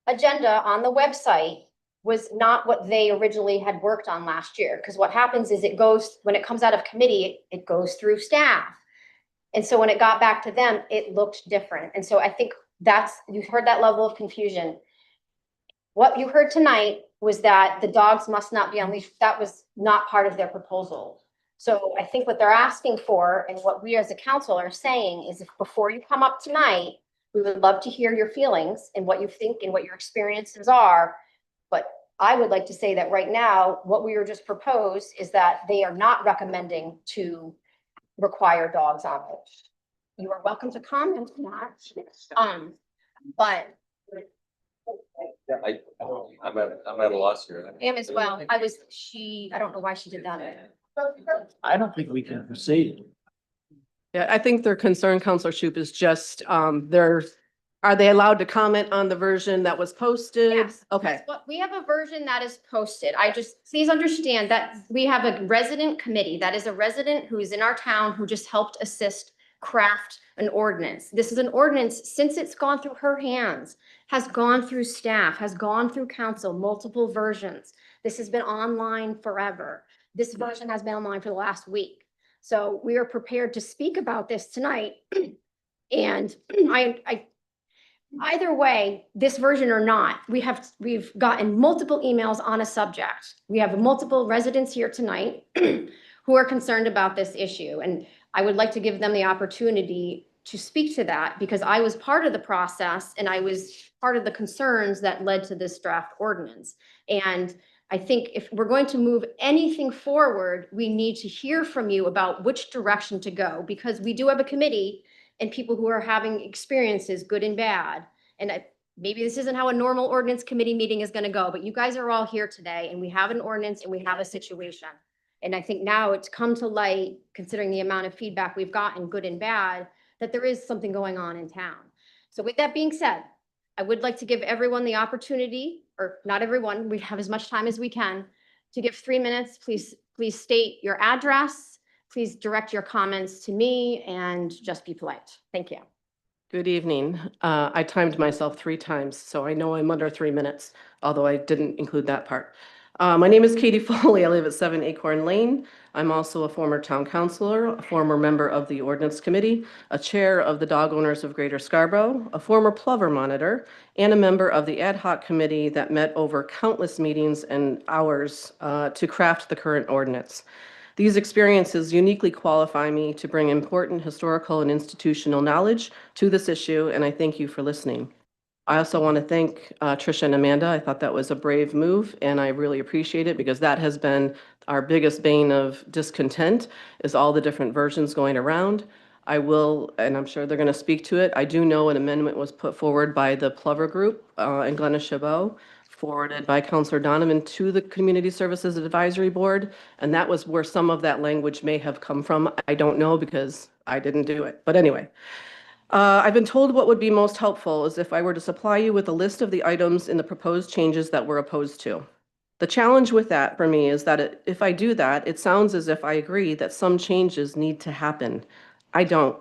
C: agenda on the website was not what they originally had worked on last year. Because what happens is it goes, when it comes out of committee, it goes through staff. And so when it got back to them, it looked different. And so I think you've heard that level of confusion. What you heard tonight was that the dogs must not be unleashed. That was not part of their proposal. So I think what they're asking for, and what we as a council are saying, is if before you come up tonight, we would love to hear your feelings and what you think and what your experiences are. But I would like to say that right now, what we were just proposed is that they are not recommending to require dogs on it. You are welcome to comment on that. But
I: I'm at a loss here.
C: I am as well. I don't know why she did that.
D: I don't think we can proceed.
M: Yeah, I think their concern, Counselor Shoup, is just, are they allowed to comment on the version that was posted?
C: Yes.
M: Okay.
C: We have a version that is posted. Please understand that we have a resident committee. That is a resident who is in our town who just helped assist craft an ordinance. This is an ordinance, since it's gone through her hands, has gone through staff, has gone through council, multiple versions. This has been online forever. This version has been online for the last week. So we are prepared to speak about this tonight. And either way, this version or not, we've gotten multiple emails on a subject. We have multiple residents here tonight who are concerned about this issue. And I would like to give them the opportunity to speak to that because I was part of the process and I was part of the concerns that led to this draft ordinance. And I think if we're going to move anything forward, we need to hear from you about which direction to go, because we do have a committee and people who are having experiences, good and bad. And maybe this isn't how a normal ordinance committee meeting is going to go, but you guys are all here today and we have an ordinance and we have a situation. And I think now it's come to light, considering the amount of feedback we've gotten, good and bad, that there is something going on in town. So with that being said, I would like to give everyone the opportunity, or not everyone, we have as much time as we can, to give 3 minutes. Please state your address. Please direct your comments to me and just be polite. Thank you.
M: Good evening. I timed myself 3 times, so I know I'm under 3 minutes, although I didn't include that part. My name is Katie Foley. I live at 7 Acorn Lane. I'm also a former town councilor, a former member of the Ordinance Committee, a chair of the Dog Owners of Greater Scarborough, a former plover monitor, and a member of the ad hoc committee that met over countless meetings and hours to craft the current ordinance. These experiences uniquely qualify me to bring important historical and institutional knowledge to this issue, and I thank you for listening. I also want to thank Tricia and Amanda. I thought that was a brave move, and I really appreciate it because that has been our biggest bane of discontent, is all the different versions going around. I will, and I'm sure they're going to speak to it, I do know an amendment was put forward by the Plover Group and Glenna Chabot, forwarded by Councilor Donovan to the Community Services Advisory Board, and that was where some of that language may have come from. I don't know because I didn't do it. But anyway, I've been told what would be most helpful is if I were to supply you with a list of the items in the proposed changes that we're opposed to. The challenge with that for me is that if I do that, it sounds as if I agree that some changes need to happen. I don't.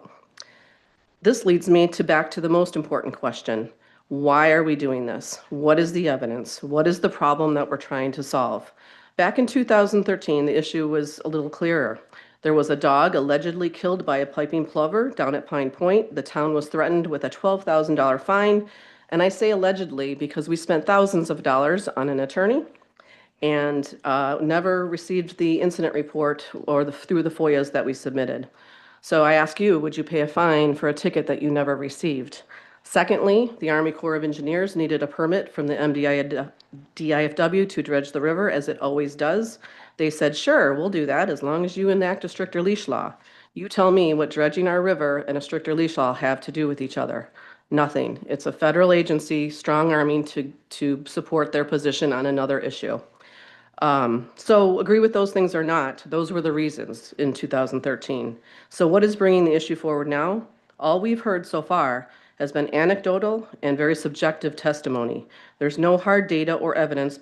M: This leads me back to the most important question. Why are we doing this? What is the evidence? What is the problem that we're trying to solve? Back in 2013, the issue was a little clearer. There was a dog allegedly killed by a piping plover down at Pine Point. The town was threatened with a $12,000 fine. And I say allegedly because we spent thousands of dollars on an attorney and never received the incident report or through the FOIAs that we submitted. So I ask you, would you pay a fine for a ticket that you never received? Secondly, the Army Corps of Engineers needed a permit from the DIFW to dredge the river, as it always does. They said, sure, we'll do that as long as you enact a stricter leash law. You tell me what dredging our river and a stricter leash law have to do with each other. Nothing. It's a federal agency strong-arming to support their position on another issue. So agree with those things or not, those were the reasons in 2013. So what is bringing the issue forward now? All we've heard so far has been anecdotal and very subjective testimony. There's no hard data or evidence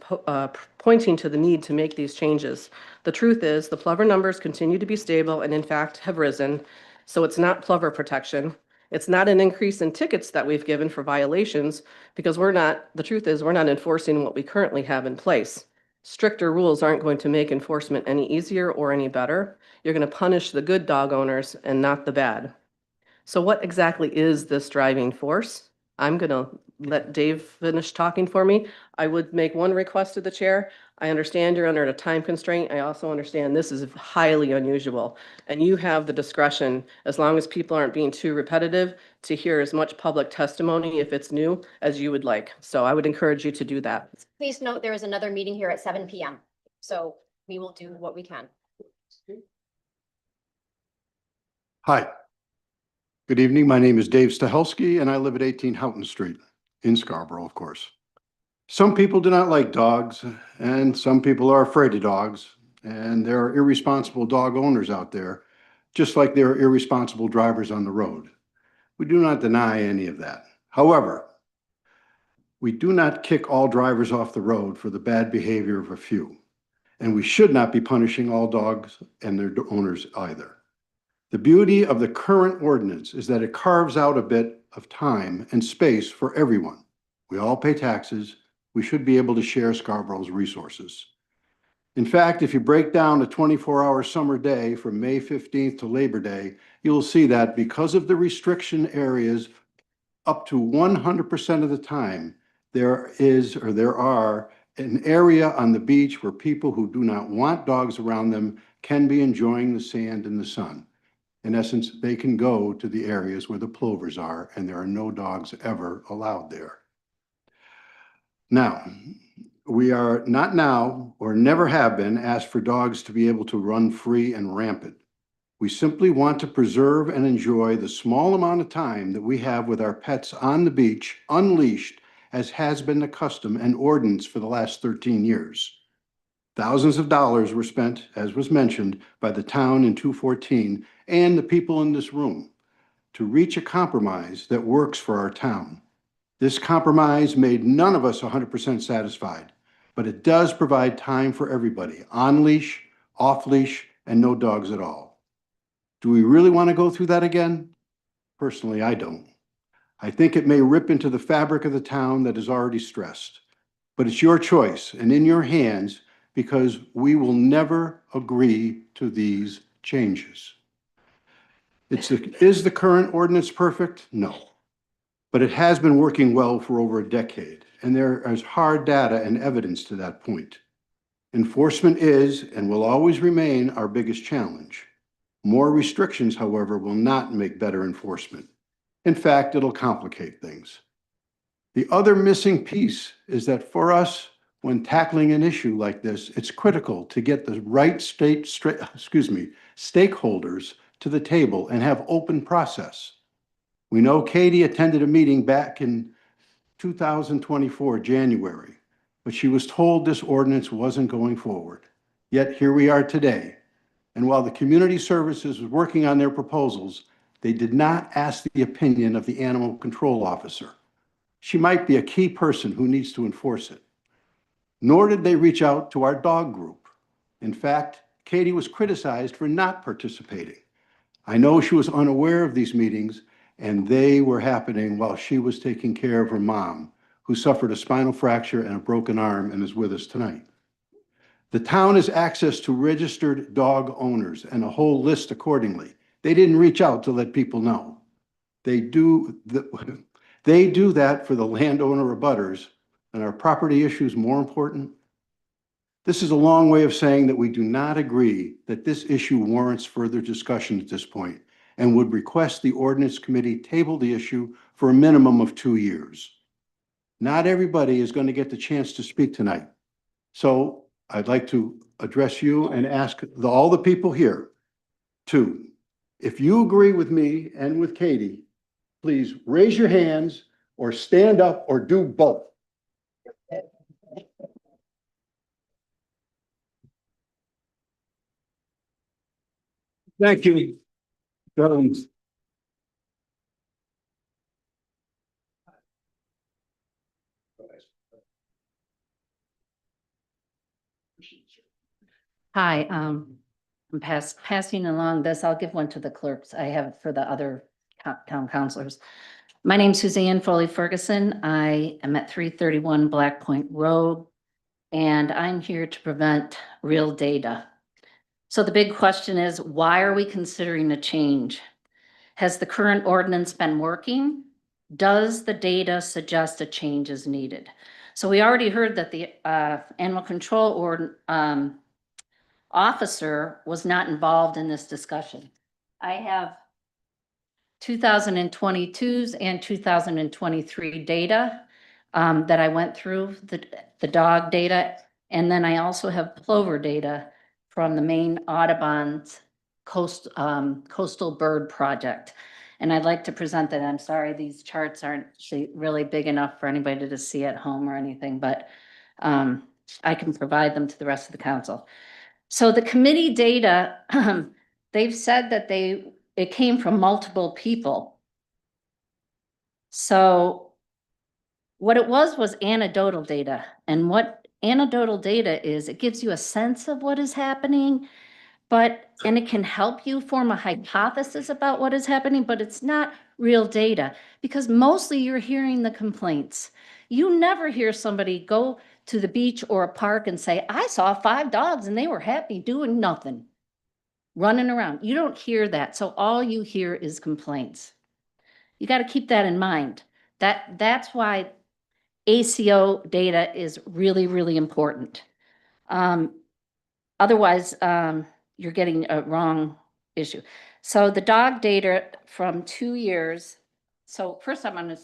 M: pointing to the need to make these changes. The truth is the plover numbers continue to be stable and in fact have risen. So it's not plover protection. It's not an increase in tickets that we've given for violations because the truth is we're not enforcing what we currently have in place. Stricter rules aren't going to make enforcement any easier or any better. You're going to punish the good dog owners and not the bad. So what exactly is this driving force? I'm going to let Dave finish talking for me. I would make one request to the chair. I understand you're under a time constraint. I also understand this is highly unusual. And you have the discretion, as long as people aren't being too repetitive, to hear as much public testimony if it's new as you would like. So I would encourage you to do that.
C: Please note there is another meeting here at 7 p.m. So we will do what we can.
L: Hi. Good evening. My name is Dave Stahelski, and I live at 18 Houghton Street in Scarborough, of course. Some people do not like dogs, and some people are afraid of dogs, and there are irresponsible dog owners out there, just like there are irresponsible drivers on the road. We do not deny any of that. However, we do not kick all drivers off the road for the bad behavior of a few, and we should not be punishing all dogs and their owners either. The beauty of the current ordinance is that it carves out a bit of time and space for everyone. We all pay taxes. We should be able to share Scarborough's resources. In fact, if you break down a 24-hour summer day from May 15th to Labor Day, you'll see that because of the restriction areas, up to 100% of the time, there are an area on the beach where people who do not want dogs around them can be enjoying the sand and the sun. In essence, they can go to the areas where the plovers are, and there are no dogs ever allowed there. Now, we are not now or never have been asked for dogs to be able to run free and rampant. We simply want to preserve and enjoy the small amount of time that we have with our pets on the beach, unleashed, as has been the custom and ordinance for the last 13 years. Thousands of dollars were spent, as was mentioned, by the town in 2014 and the people in this room to reach a compromise that works for our town. This compromise made none of us 100% satisfied, but it does provide time for everybody, on leash, off leash, and no dogs at all. Do we really want to go through that again? Personally, I don't. I think it may rip into the fabric of the town that is already stressed, but it's your choice and in your hands, because we will never agree to these changes. Is the current ordinance perfect? No. But it has been working well for over a decade, and there is hard data and evidence to that point. Enforcement is and will always remain our biggest challenge. More restrictions, however, will not make better enforcement. In fact, it'll complicate things. The other missing piece is that for us, when tackling an issue like this, it's critical to get the right stakeholders to the table and have open process. We know Katie attended a meeting back in 2024, January, but she was told this ordinance wasn't going forward. Yet here we are today. And while the community services was working on their proposals, they did not ask the opinion of the animal control officer. She might be a key person who needs to enforce it. Nor did they reach out to our dog group. In fact, Katie was criticized for not participating. I know she was unaware of these meetings, and they were happening while she was taking care of her mom, who suffered a spinal fracture and a broken arm and is with us tonight. The town has access to registered dog owners and a whole list accordingly. They didn't reach out to let people know. They do that for the landowner abutters, and are property issues more important? This is a long way of saying that we do not agree that this issue warrants further discussion at this point, and would request the Ordinance Committee table the issue for a minimum of 2 years. Not everybody is going to get the chance to speak tonight. So I'd like to address you and ask all the people here to, if you agree with me and with Katie, please raise your hands or stand up or do both. Thank you.
N: Hi, I'm passing along this. I'll give one to the clerks. I have it for the other town councilors. My name's Suzanne Foley Ferguson. I am at 331 Black Point Road, and I'm here to prevent real data. So the big question is, why are we considering a change? Has the current ordinance been working? Does the data suggest a change is needed? So we already heard that the animal control officer was not involved in this discussion. I have 2022's and 2023 data that I went through, the dog data, and then I also have plover data from the Maine Audubon's Coastal Bird Project. And I'd like to present that. I'm sorry, these charts aren't really big enough for anybody to see at home or anything, but I can provide them to the rest of the council. So the committee data, they've said that it came from multiple people. So what it was anecdotal data. And what anecdotal data is, it gives you a sense of what is happening, and it can help you form a hypothesis about what is happening, but it's not real data, because mostly you're hearing the complaints. You never hear somebody go to the beach or a park and say, I saw 5 dogs and they were happy doing nothing, running around. You don't hear that. So all you hear is complaints. You got to keep that in mind. That's why ACO data is really, really important. Otherwise, you're getting a wrong issue. So the dog data from 2 years. So first I'm going to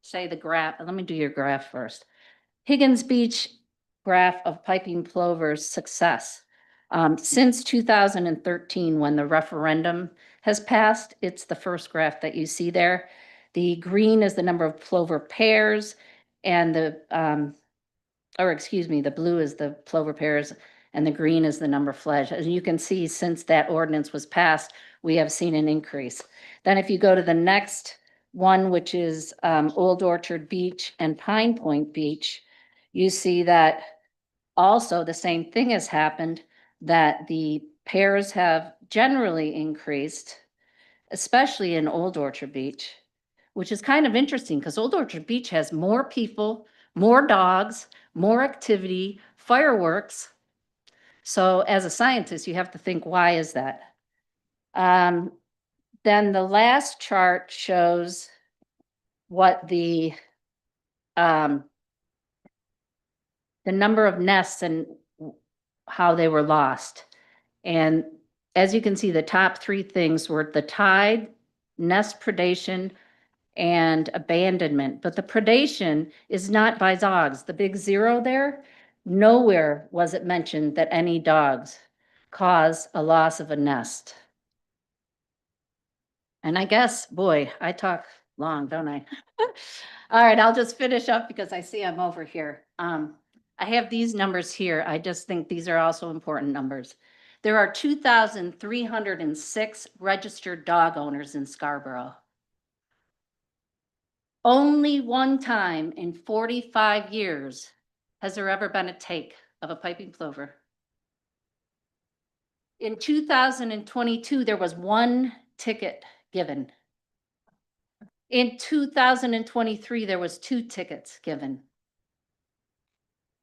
N: say the graph. Let me do your graph first. Higgins Beach graph of piping plover's success. Since 2013, when the referendum has passed, it's the first graph that you see there. The green is the number of plover pairs, and the blue is the plover pairs, and the green is the number of fledge. As you can see, since that ordinance was passed, we have seen an increase. Then if you go to the next one, which is Old Orchard Beach and Pine Point Beach, you see that also the same thing has happened, that the pairs have generally increased, especially in Old Orchard Beach, which is kind of interesting because Old Orchard Beach has more people, more dogs, more activity, fireworks. So as a scientist, you have to think, why is that? Then the last chart shows what the number of nests and how they were lost. And as you can see, the top 3 things were the tide, nest predation, and abandonment. But the predation is not by dogs. The big 0 there, nowhere was it mentioned that any dogs cause a loss of a nest. And I guess, boy, I talk long, don't I? All right, I'll just finish up because I see I'm over here. I have these numbers here. I just think these are also important numbers. There are 2,306 registered dog owners in Scarborough. Only one time in 45 years has there ever been a take of a piping plover. In 2022, there was 1 ticket given. In 2023, there was 2 tickets given.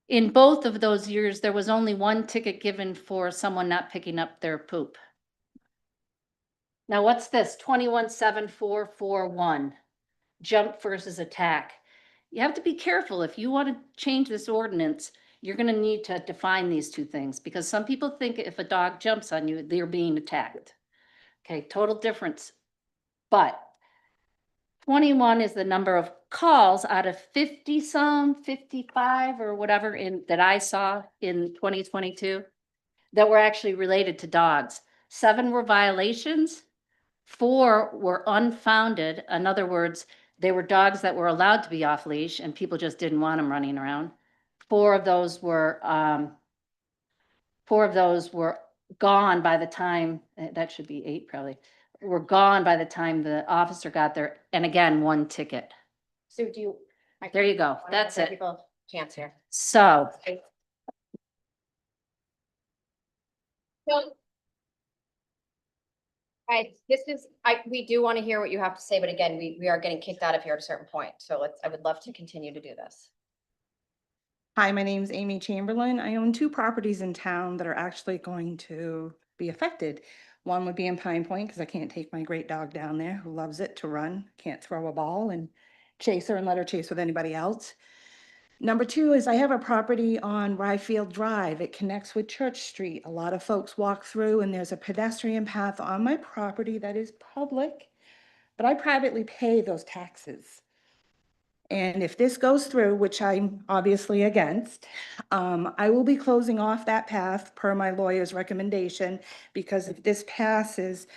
N: In both of those years, there was only 1 ticket given for someone not picking up their poop. Now, what's this? 217441, jump versus attack. You have to be careful. If you want to change this ordinance, you're going to need to define these 2 things, because some people think if a dog jumps on you, they're being attacked. Okay, total difference. But 21 is the number of calls out of 50 some, 55 or whatever that I saw in 2022 that were actually related to dogs. 7 were violations, 4 were unfounded. In other words, they were dogs that were allowed to be off leash and people just didn't want them running around. 4 of those were gone by the time, that should be 8 probably, were gone by the time the officer got there. And again, 1 ticket.
C: So do you?
N: There you go. That's it.
C: People chance here.
N: So
C: We do want to hear what you have to say, but again, we are getting kicked out of here at a certain point. So I would love to continue to do this.
O: Hi, my name's Amy Chamberlain. I own 2 properties in town that are actually going to be affected. One would be in Pine Point because I can't take my great dog down there who loves it to run, can't throw a ball and chase her and let her chase with anybody else. Number 2 is I have a property on Ryefield Drive. It connects with Church Street. A lot of folks walk through and there's a pedestrian path on my property that is public, but I privately pay those taxes. And if this goes through, which I'm obviously against, I will be closing off that path per my lawyer's recommendation, because if this passes,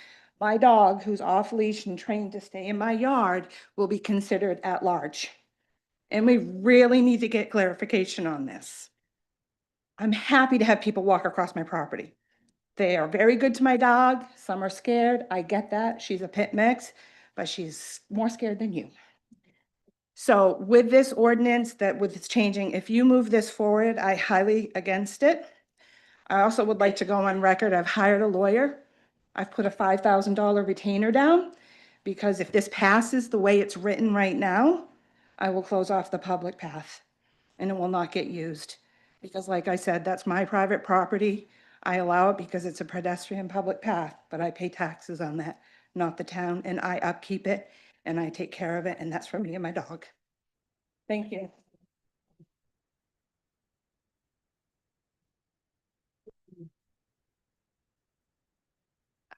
O: my dog, who's off leash and trained to stay in my yard, will be considered at large. And we really need to get clarification on this. I'm happy to have people walk across my property. They are very good to my dog. Some are scared. I get that. She's a pit mix, but she's more scared than you. So with this ordinance with its changing, if you move this forward, I highly against it. I also would like to go on record. I've hired a lawyer. I've put a $5,000 retainer down, because if this passes the way it's written right now, I will close off the public path and it will not get used. Because like I said, that's my private property. I allow it because it's a pedestrian public path, but I pay taxes on that, not the town, and I upkeep it and I take care of it, and that's for me and my dog. Thank you.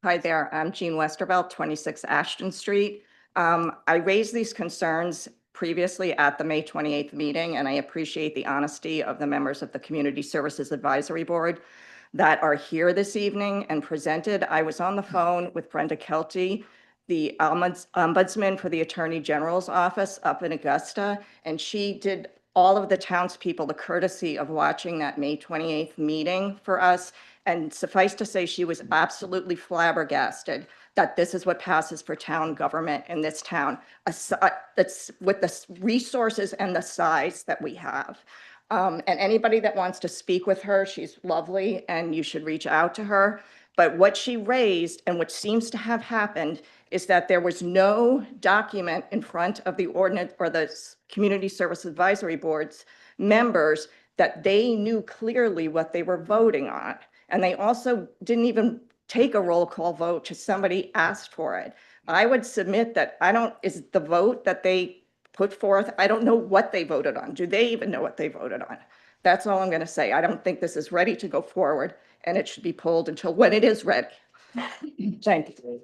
P: Hi there, I'm Jean Westervelt, 26 Ashton Street. I raised these concerns previously at the May 28th meeting, and I appreciate the honesty of the members of the Community Services Advisory Board that are here this evening and presented. I was on the phone with Brenda Kelty, the ombudsman for the Attorney General's office up in Augusta, and she did all of the townspeople the courtesy of watching that May 28th meeting for us. And suffice to say, she was absolutely flabbergasted that this is what passes for town government in this town, that's with the resources and the size that we have. And anybody that wants to speak with her, she's lovely and you should reach out to her. But what she raised and what seems to have happened is that there was no document in front of the ordinance or the Community Service Advisory Board's members that they knew clearly what they were voting on. And they also didn't even take a roll call vote till somebody asked for it. I would submit that is the vote that they put forth, I don't know what they voted on. Do they even know what they voted on? That's all I'm going to say. I don't think this is ready to go forward, and it should be pulled until when it is ready. Thank you.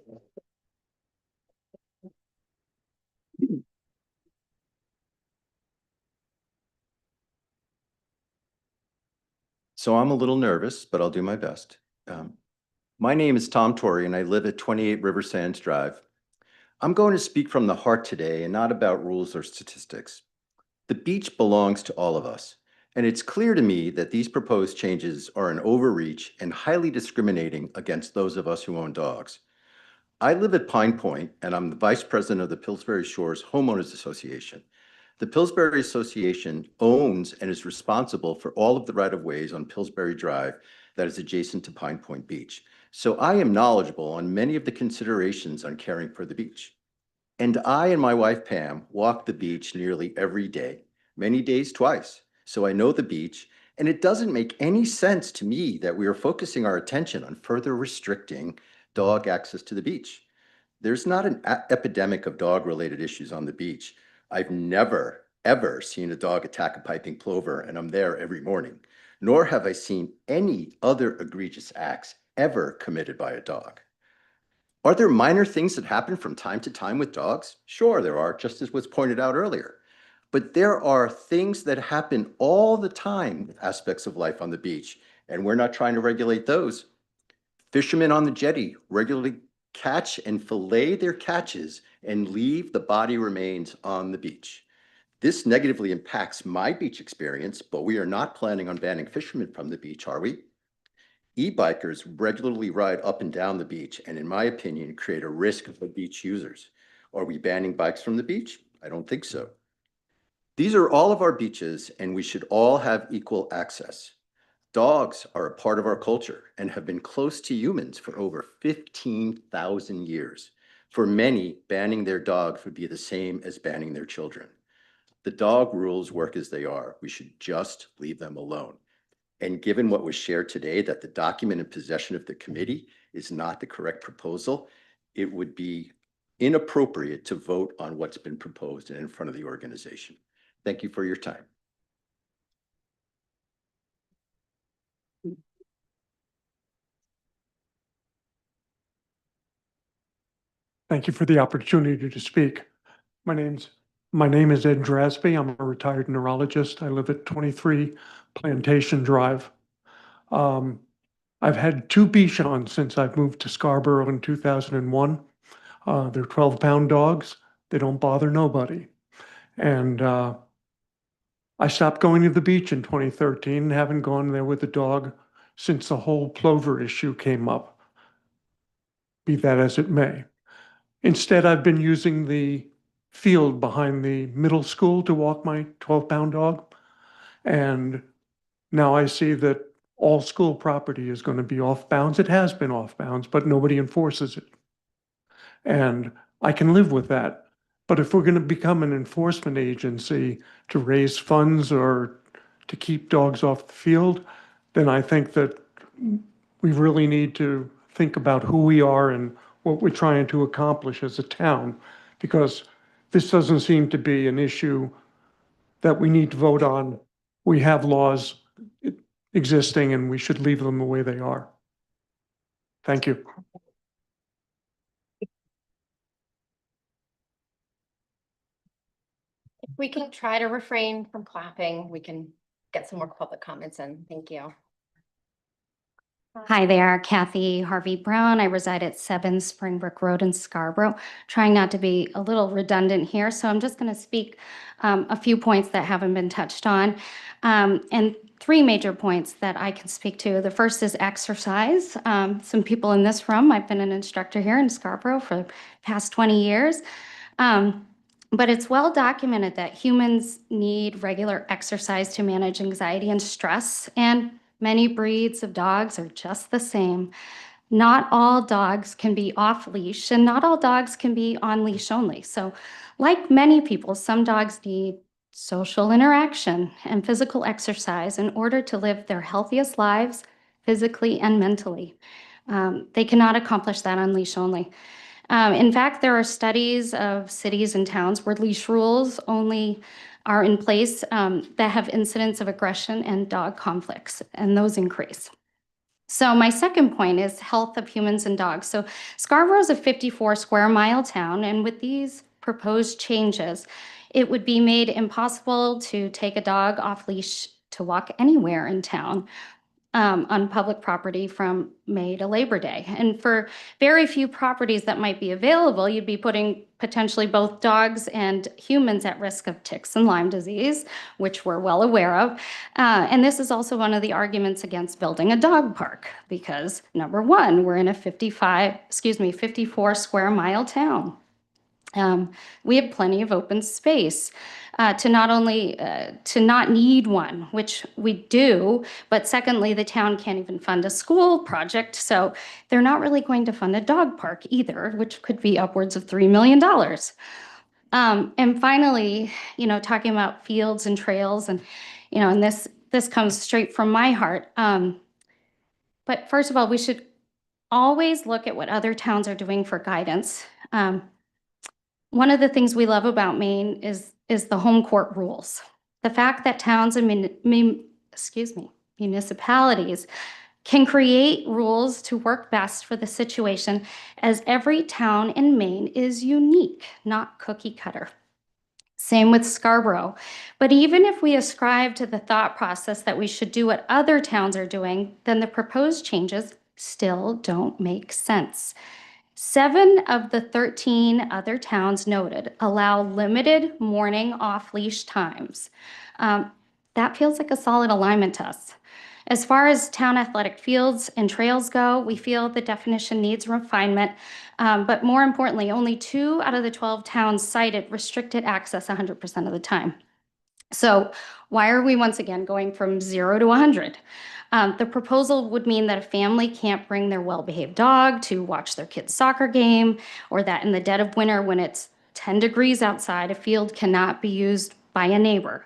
Q: So I'm a little nervous, but I'll do my best. My name is Tom Torrey, and I live at 28 River Sands Drive. I'm going to speak from the heart today and not about rules or statistics. The beach belongs to all of us, and it's clear to me that these proposed changes are an overreach and highly discriminating against those of us who own dogs. I live at Pine Point, and I'm the vice president of the Pillsbury Shores Homeowners Association. The Pillsbury Association owns and is responsible for all of the right-of-ways on Pillsbury Drive that is adjacent to Pine Point Beach. So I am knowledgeable on many of the considerations on caring for the beach. And I and my wife Pam walk the beach nearly every day, many days twice. So I know the beach, and it doesn't make any sense to me that we are focusing our attention on further restricting dog access to the beach. There's not an epidemic of dog-related issues on the beach. I've never, ever seen a dog attack a piping plover, and I'm there every morning. Nor have I seen any other egregious acts ever committed by a dog. Are there minor things that happen from time to time with dogs? Sure, there are, just as was pointed out earlier. But there are things that happen all the time with aspects of life on the beach, and we're not trying to regulate those. Fishermen on the jetty regularly catch and fillet their catches and leave the body remains on the beach. This negatively impacts my beach experience, but we are not planning on banning fishermen from the beach, are we? E-bikers regularly ride up and down the beach and, in my opinion, create a risk for beach users. Are we banning bikes from the beach? I don't think so. These are all of our beaches, and we should all have equal access. Dogs are a part of our culture and have been close to humans for over 15,000 years. For many, banning their dogs would be the same as banning their children. The dog rules work as they are. We should just leave them alone. And given what was shared today, that the document in possession of the committee is not the correct proposal, it would be inappropriate to vote on what's been proposed and in front of the organization. Thank you for your time.
R: Thank you for the opportunity to speak. My name is Ed Drasby. I'm a retired neurologist. I live at 23 Plantation Drive. I've had 2 Bichons since I've moved to Scarborough in 2001. They're 12-pound dogs. They don't bother nobody. And I stopped going to the beach in 2013 and haven't gone there with the dog since the whole plover issue came up, be that as it may. Instead, I've been using the field behind the middle school to walk my 12-pound dog. And now I see that all school property is going to be off bounds. It has been off bounds, but nobody enforces it. And I can live with that. But if we're going to become an enforcement agency to raise funds or to keep dogs off the field, then I think that we really need to think about who we are and what we're trying to accomplish as a town, because this doesn't seem to be an issue that we need to vote on. We have laws existing and we should leave them the way they are. Thank you.
C: If we can try to refrain from clapping, we can get some more public comments in. Thank you.
S: Hi there, Kathy Harvey Brown. I reside at 7 Springbrook Road in Scarborough. Trying not to be a little redundant here, so I'm just going to speak a few points that haven't been touched on, and 3 major points that I can speak to. The first is exercise. Some people in this room, I've been an instructor here in Scarborough for the past 20 years. But it's well documented that humans need regular exercise to manage anxiety and stress, and many breeds of dogs are just the same. Not all dogs can be off leash, and not all dogs can be on leash only. So, like many people, some dogs need social interaction and physical exercise in order to live their healthiest lives physically and mentally. They cannot accomplish that on leash only. In fact, there are studies of cities and towns where leash rules only are in place that have incidents of aggression and dog conflicts, and those increase. So my second point is health of humans and dogs. So Scarborough is a 54 square mile town, and with these proposed changes, it would be made impossible to take a dog off leash to walk anywhere in town. On public property from May to Labor Day. And for very few properties that might be available, you'd be putting potentially both dogs and humans at risk of ticks and Lyme disease, which we're well aware of. And this is also one of the arguments against building a dog park, because number one, we're in a 54 square mile town. We have plenty of open space to not need one, which we do, but secondly, the town can't even fund a school project, so they're not really going to fund a dog park either, which could be upwards of $3 million. And finally, talking about fields and trails, and and this comes straight from my heart. But first of all, we should always look at what other towns are doing for guidance. One of the things we love about Maine is the home court rules. The fact that towns and municipalities can create rules to work best for the situation, as every town in Maine is unique, not cookie cutter. Same with Scarborough. But even if we ascribe to the thought process that we should do what other towns are doing, then the proposed changes still don't make sense. 7 of the 13 other towns noted allow limited morning off-leash times. That feels like a solid alignment to us. As far as town athletic fields and trails go, we feel the definition needs refinement, but more importantly, only 2 out of the 12 towns cited restricted access 100% of the time. So why are we once again going from 0 to 100? The proposal would mean that a family can't bring their well-behaved dog to watch their kid's soccer game, or that in the dead of winter when it's 10 degrees outside, a field cannot be used by a neighbor.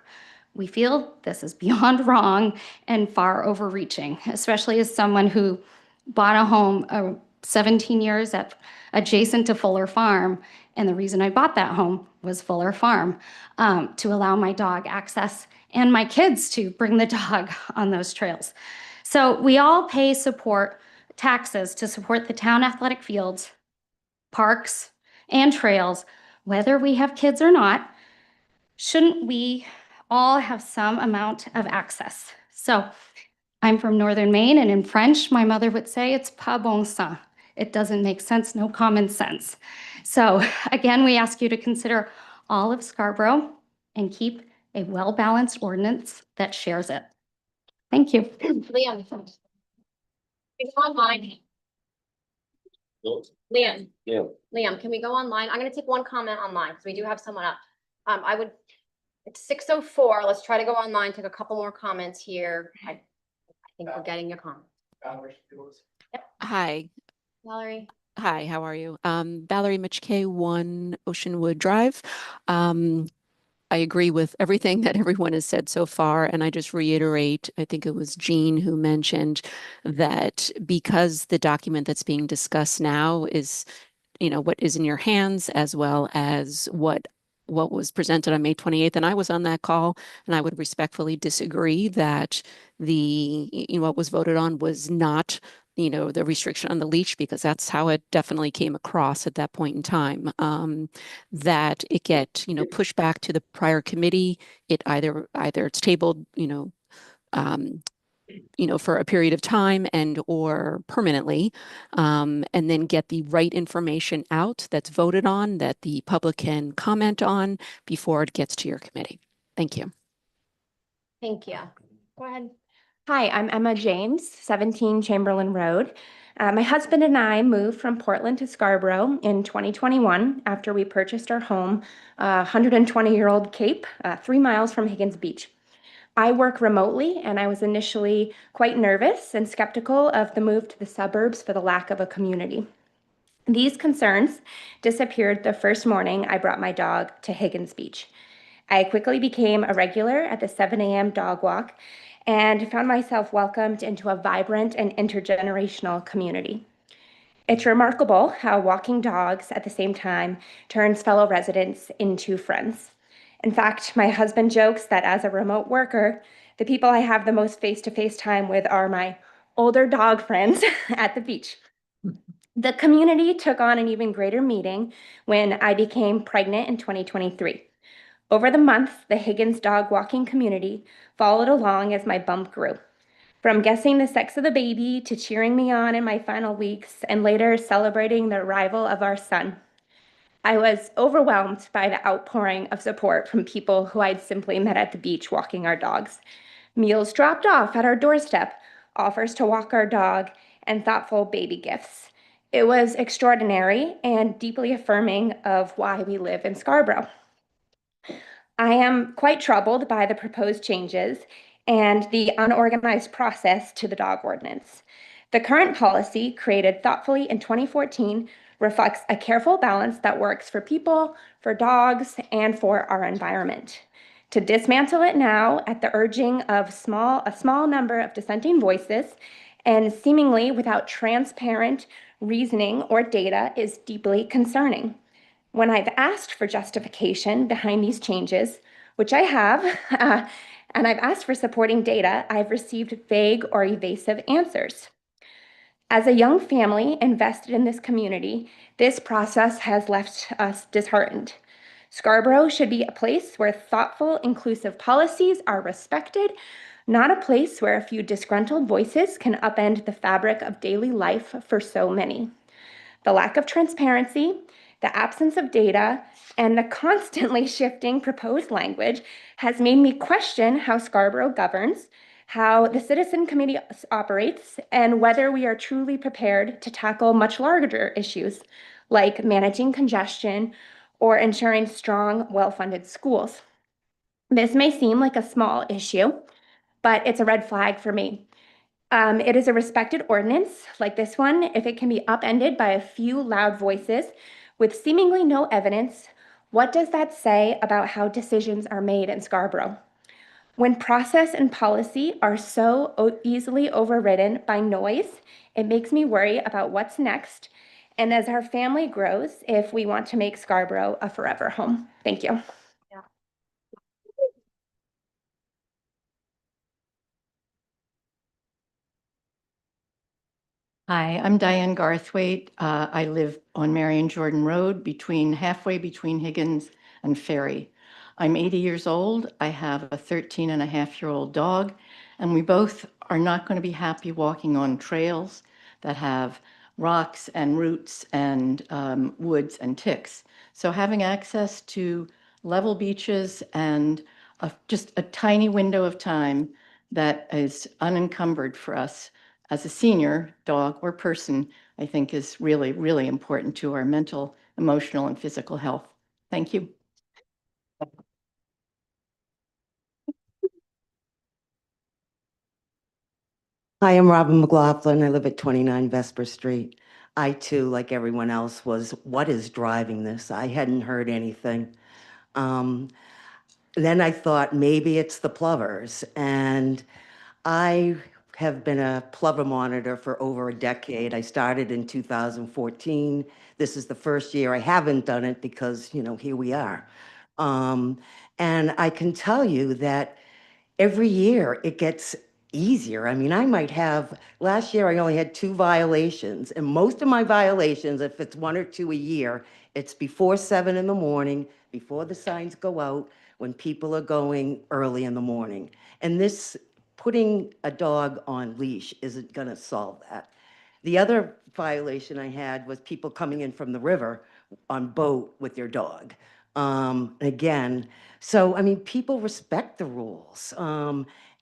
S: We feel this is beyond wrong and far overreaching, especially as someone who bought a home 17 years adjacent to Fuller Farm. And the reason I bought that home was Fuller Farm, to allow my dog access and my kids to bring the dog on those trails. So we all pay taxes to support the town athletic fields, parks, and trails, whether we have kids or not. Shouldn't we all have some amount of access? So I'm from Northern Maine, and in French, my mother would say it's pas bon sang. It doesn't make sense, no common sense. So again, we ask you to consider all of Scarborough and keep a well-balanced ordinance that shares it. Thank you.
C: Liam. It's online. Liam.
I: Yeah.
C: Liam, can we go online? I'm going to take one comment online because we do have someone up. It's 6:04. Let's try to go online, take a couple more comments here. I think we're getting your comment. Yep.
T: Hi.
C: Valerie.
T: Hi, how are you? Valerie Mitchkay, 1 Oceanwood Drive. I agree with everything that everyone has said so far. And I just reiterate, I think it was Jean who mentioned that because the document that's being discussed now is, what is in your hands as well as what was presented on May 28th. And I was on that call, and I would respectfully disagree that what was voted on was not the restriction on the leash, because that's how it definitely came across at that point in time. That it get, pushed back to the prior committee. It either it's tabled, for a period of time and or permanently, and then get the right information out that's voted on, that the public can comment on before it gets to your committee. Thank you.
C: Thank you. Go ahead.
U: Hi, I'm Emma James, 17 Chamberlain Road. My husband and I moved from Portland to Scarborough in 2021 after we purchased our home, 120-year-old Cape, 3 miles from Higgins Beach. I work remotely, and I was initially quite nervous and skeptical of the move to the suburbs for the lack of a community. These concerns disappeared the first morning I brought my dog to Higgins Beach. I quickly became a regular at the 7 a.m. dog walk and found myself welcomed into a vibrant and intergenerational community. It's remarkable how walking dogs at the same time turns fellow residents into friends. In fact, my husband jokes that as a remote worker, the people I have the most face-to-face time with are my older dog friends at the beach. The community took on an even greater meaning when I became pregnant in 2023. Over the month, the Higgins dog walking community followed along as my bump grew. From guessing the sex of the baby to cheering me on in my final weeks and later celebrating the arrival of our son. I was overwhelmed by the outpouring of support from people who I'd simply met at the beach walking our dogs. Meals dropped off at our doorstep, offers to walk our dog, and thoughtful baby gifts. It was extraordinary and deeply affirming of why we live in Scarborough. I am quite troubled by the proposed changes and the unorganized process to the dog ordinance. The current policy, created thoughtfully in 2014, reflects a careful balance that works for people, for dogs, and for our environment. To dismantle it now at the urging of a small number of dissenting voices and seemingly without transparent reasoning or data is deeply concerning. When I've asked for justification behind these changes, which I have, and I've asked for supporting data, I've received vague or evasive answers. As a young family invested in this community, this process has left us disheartened. Scarborough should be a place where thoughtful, inclusive policies are respected, not a place where a few disgruntled voices can upend the fabric of daily life for so many. The lack of transparency, the absence of data, and the constantly shifting proposed language has made me question how Scarborough governs, how the Citizen Committee operates, and whether we are truly prepared to tackle much larger issues like managing congestion or ensuring strong, well-funded schools. This may seem like a small issue, but it's a red flag for me. It is a respected ordinance like this one if it can be upended by a few loud voices with seemingly no evidence. What does that say about how decisions are made in Scarborough? When process and policy are so easily overridden by noise, it makes me worry about what's next, and as our family grows, if we want to make Scarborough a forever home. Thank you.
N: Hi, I'm Diane Garthwaite. I live on Marion Jordan Road halfway between Higgins and Ferry. I'm 80 years old. I have a 13-and-a-half-year-old dog, and we both are not going to be happy walking on trails that have rocks and roots and woods and ticks. So having access to level beaches and just a tiny window of time that is unencumbered for us as a senior dog or person, I think is really, really important to our mental, emotional, and physical health. Thank you.
V: Hi, I'm Robin McLaughlin. I live at 29 Vesper Street. I too, like everyone else, was, what is driving this? I hadn't heard anything. then I thought maybe it's the plovers. And I have been a plover monitor for over a decade. I started in 2014. This is the first year I haven't done it because, you know, here we are. And I can tell you that every year it gets easier. I mean, I might have, last year I only had 2 violations, and most of my violations, if it's 1 or 2 a year, it's before 7 in the morning, before the signs go out, when people are going early in the morning. And this, putting a dog on leash isn't gonna solve that. The other violation I had was people coming in from the river on boat with their dog. Again, so, I mean, people respect the rules.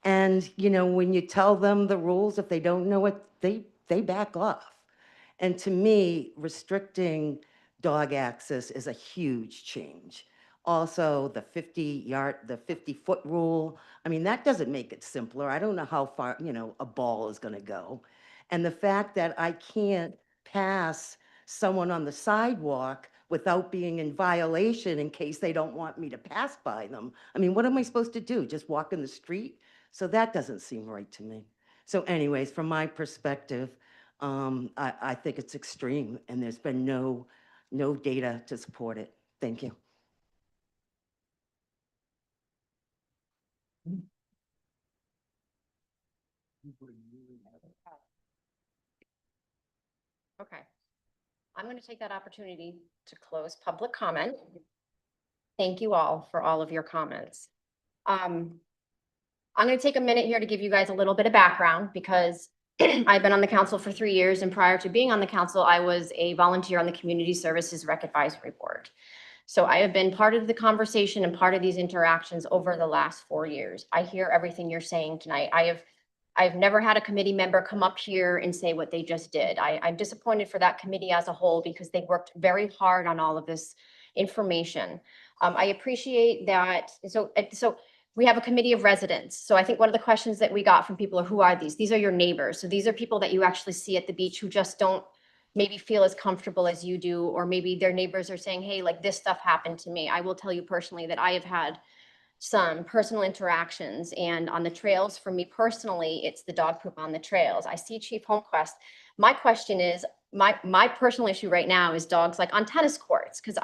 V: And, you know, when you tell them the rules, if they don't know it, they back off. And to me, restricting dog access is a huge change. Also, the 50-foot rule, I mean, that doesn't make it simpler. I don't know how far, you know, a ball is gonna go. And the fact that I can't pass someone on the sidewalk without being in violation in case they don't want me to pass by them. I mean, what am I supposed to do? Just walk in the street? So that doesn't seem right to me. So anyways, from my perspective, I think it's extreme, and there's been no data to support it. Thank you.
C: Okay. I'm going to take that opportunity to close public comment. Thank you all for all of your comments. I'm going to take a minute here to give you guys a little bit of background because I've been on the council for 3 years, and prior to being on the council, I was a volunteer on the Community Services Rec Advisory Board. So I have been part of the conversation and part of these interactions over the last 4 years. I hear everything you're saying tonight. I've never had a committee member come up here and say what they just did. I'm disappointed for that committee as a whole because they worked very hard on all of this information. I appreciate that. So we have a committee of residents. So I think one of the questions that we got from people are, who are these? These are your neighbors. So these are people that you actually see at the beach who just don't maybe feel as comfortable as you do, or maybe their neighbors are saying, hey, like this stuff happened to me. I will tell you personally that I have had some personal interactions, and on the trails, for me personally, it's the dog poop on the trails. I see Chief Holmquist. My question is, my personal issue right now is dogs like on tennis courts, because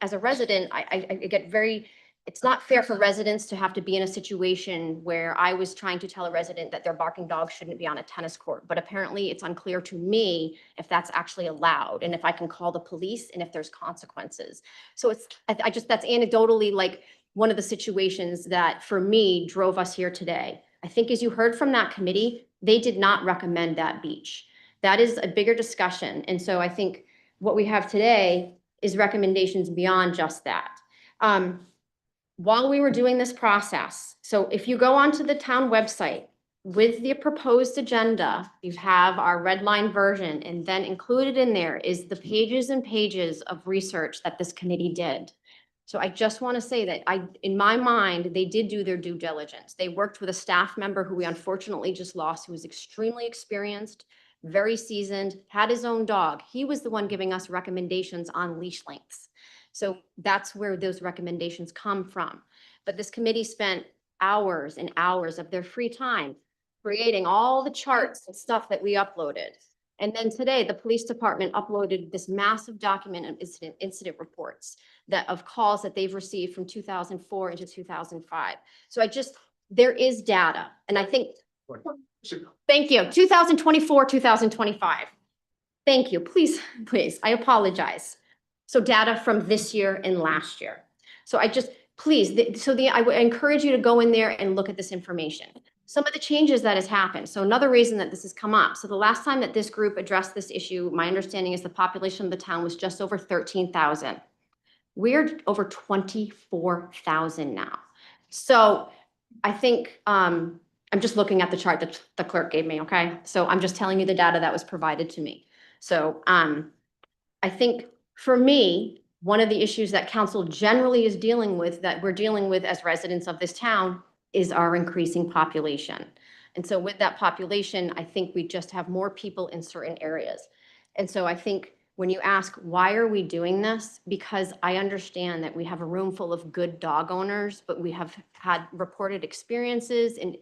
C: as a resident, I get very, it's not fair for residents to have to be in a situation where I was trying to tell a resident that their barking dog shouldn't be on a tennis court, but apparently it's unclear to me if that's actually allowed and if I can call the police and if there's consequences. So it's, I just, that's anecdotally like one of the situations that for me drove us here today. I think as you heard from that committee, they did not recommend that beach. That is a bigger discussion. And so I think what we have today is recommendations beyond just that. While we were doing this process, so if you go onto the town website with the proposed agenda, you have our red line version, and then included in there is the pages and pages of research that this committee did. So I just want to say that in my mind, they did do their due diligence. They worked with a staff member who we unfortunately just lost, who was extremely experienced, very seasoned, had his own dog. He was the one giving us recommendations on leash lengths. So that's where those recommendations come from. But this committee spent hours and hours of their free time creating all the charts and stuff that we uploaded. And then today, the police department uploaded this massive document of incident reports of calls that they've received from 2004 into 2005. So there is data. And I think, thank you, 2024, 2025. Thank you, please, I apologize. So data from this year and last year. So I would encourage you to go in there and look at this information. Some of the changes that has happened. So another reason that this has come up. So the last time that this group addressed this issue, my understanding is the population of the town was just over 13,000. We're over 24,000 now. So I think, I'm just looking at the chart that the clerk gave me, okay? So I'm just telling you the data that was provided to me. So I think for me, one of the issues that council generally is dealing with, that we're dealing with as residents of this town, is our increasing population. And so with that population, I think we just have more people in certain areas. And so I think when you ask, why are we doing this? Because I understand that we have a room full of good dog owners, but we have had reported experiences and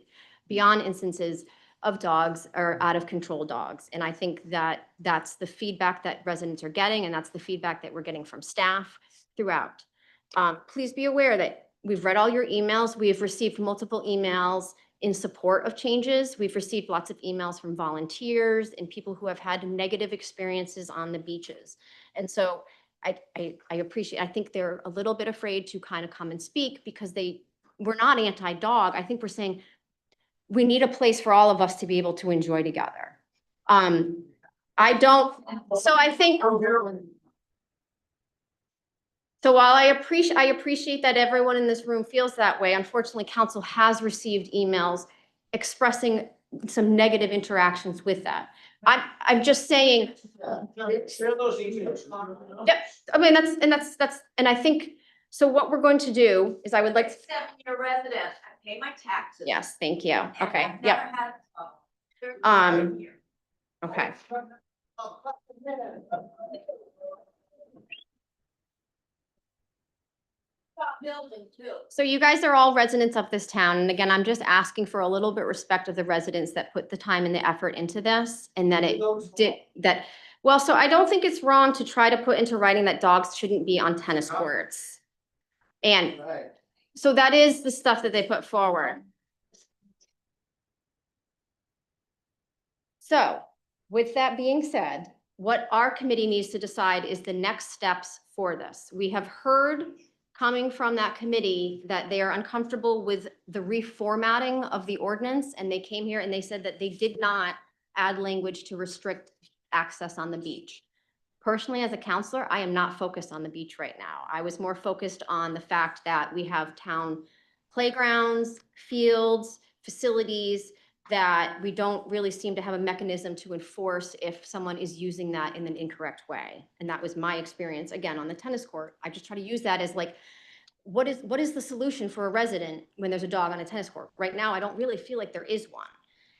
C: beyond instances of dogs or out of control dogs. And I think that that's the feedback that residents are getting, and that's the feedback that we're getting from staff throughout. Please be aware that we've read all your emails. We have received multiple emails in support of changes. We've received lots of emails from volunteers and people who have had negative experiences on the beaches. And so I appreciate, I think they're a little bit afraid to kind of come and speak because we're not anti-dog. I think we're saying we need a place for all of us to be able to enjoy together. I think, so while I appreciate that everyone in this room feels that way, unfortunately, council has received emails expressing some negative interactions with that. I'm just saying.
D: Share those emails.
C: Yep, I mean, and I think, so what we're going to do is I would like.
P: You're a resident, I pay my taxes.
C: Yes, thank you. Okay,
P: I've
C: yep.
P: never had,
C: Okay. So you guys are all residents of this town. And again, I'm just asking for a little bit respect of the residents that put the time and the effort into this and that it did that. Well, so I don't think it's wrong to try to put into writing that dogs shouldn't be on tennis courts. And so that is the stuff that they put forward. So with that being said, what our committee needs to decide is the next steps for this. We have heard coming from that committee that they are uncomfortable with the reformatting of the ordinance, and they came here and they said that they did not add language to restrict access on the beach. Personally, as a counselor, I am not focused on the beach right now. I was more focused on the fact that we have town playgrounds, fields, facilities that we don't really seem to have a mechanism to enforce if someone is using that in an incorrect way. And that was my experience, again, on the tennis court. I just try to use that as like, what is the solution for a resident when there's a dog on a tennis court? Right now, I don't really feel like there is one.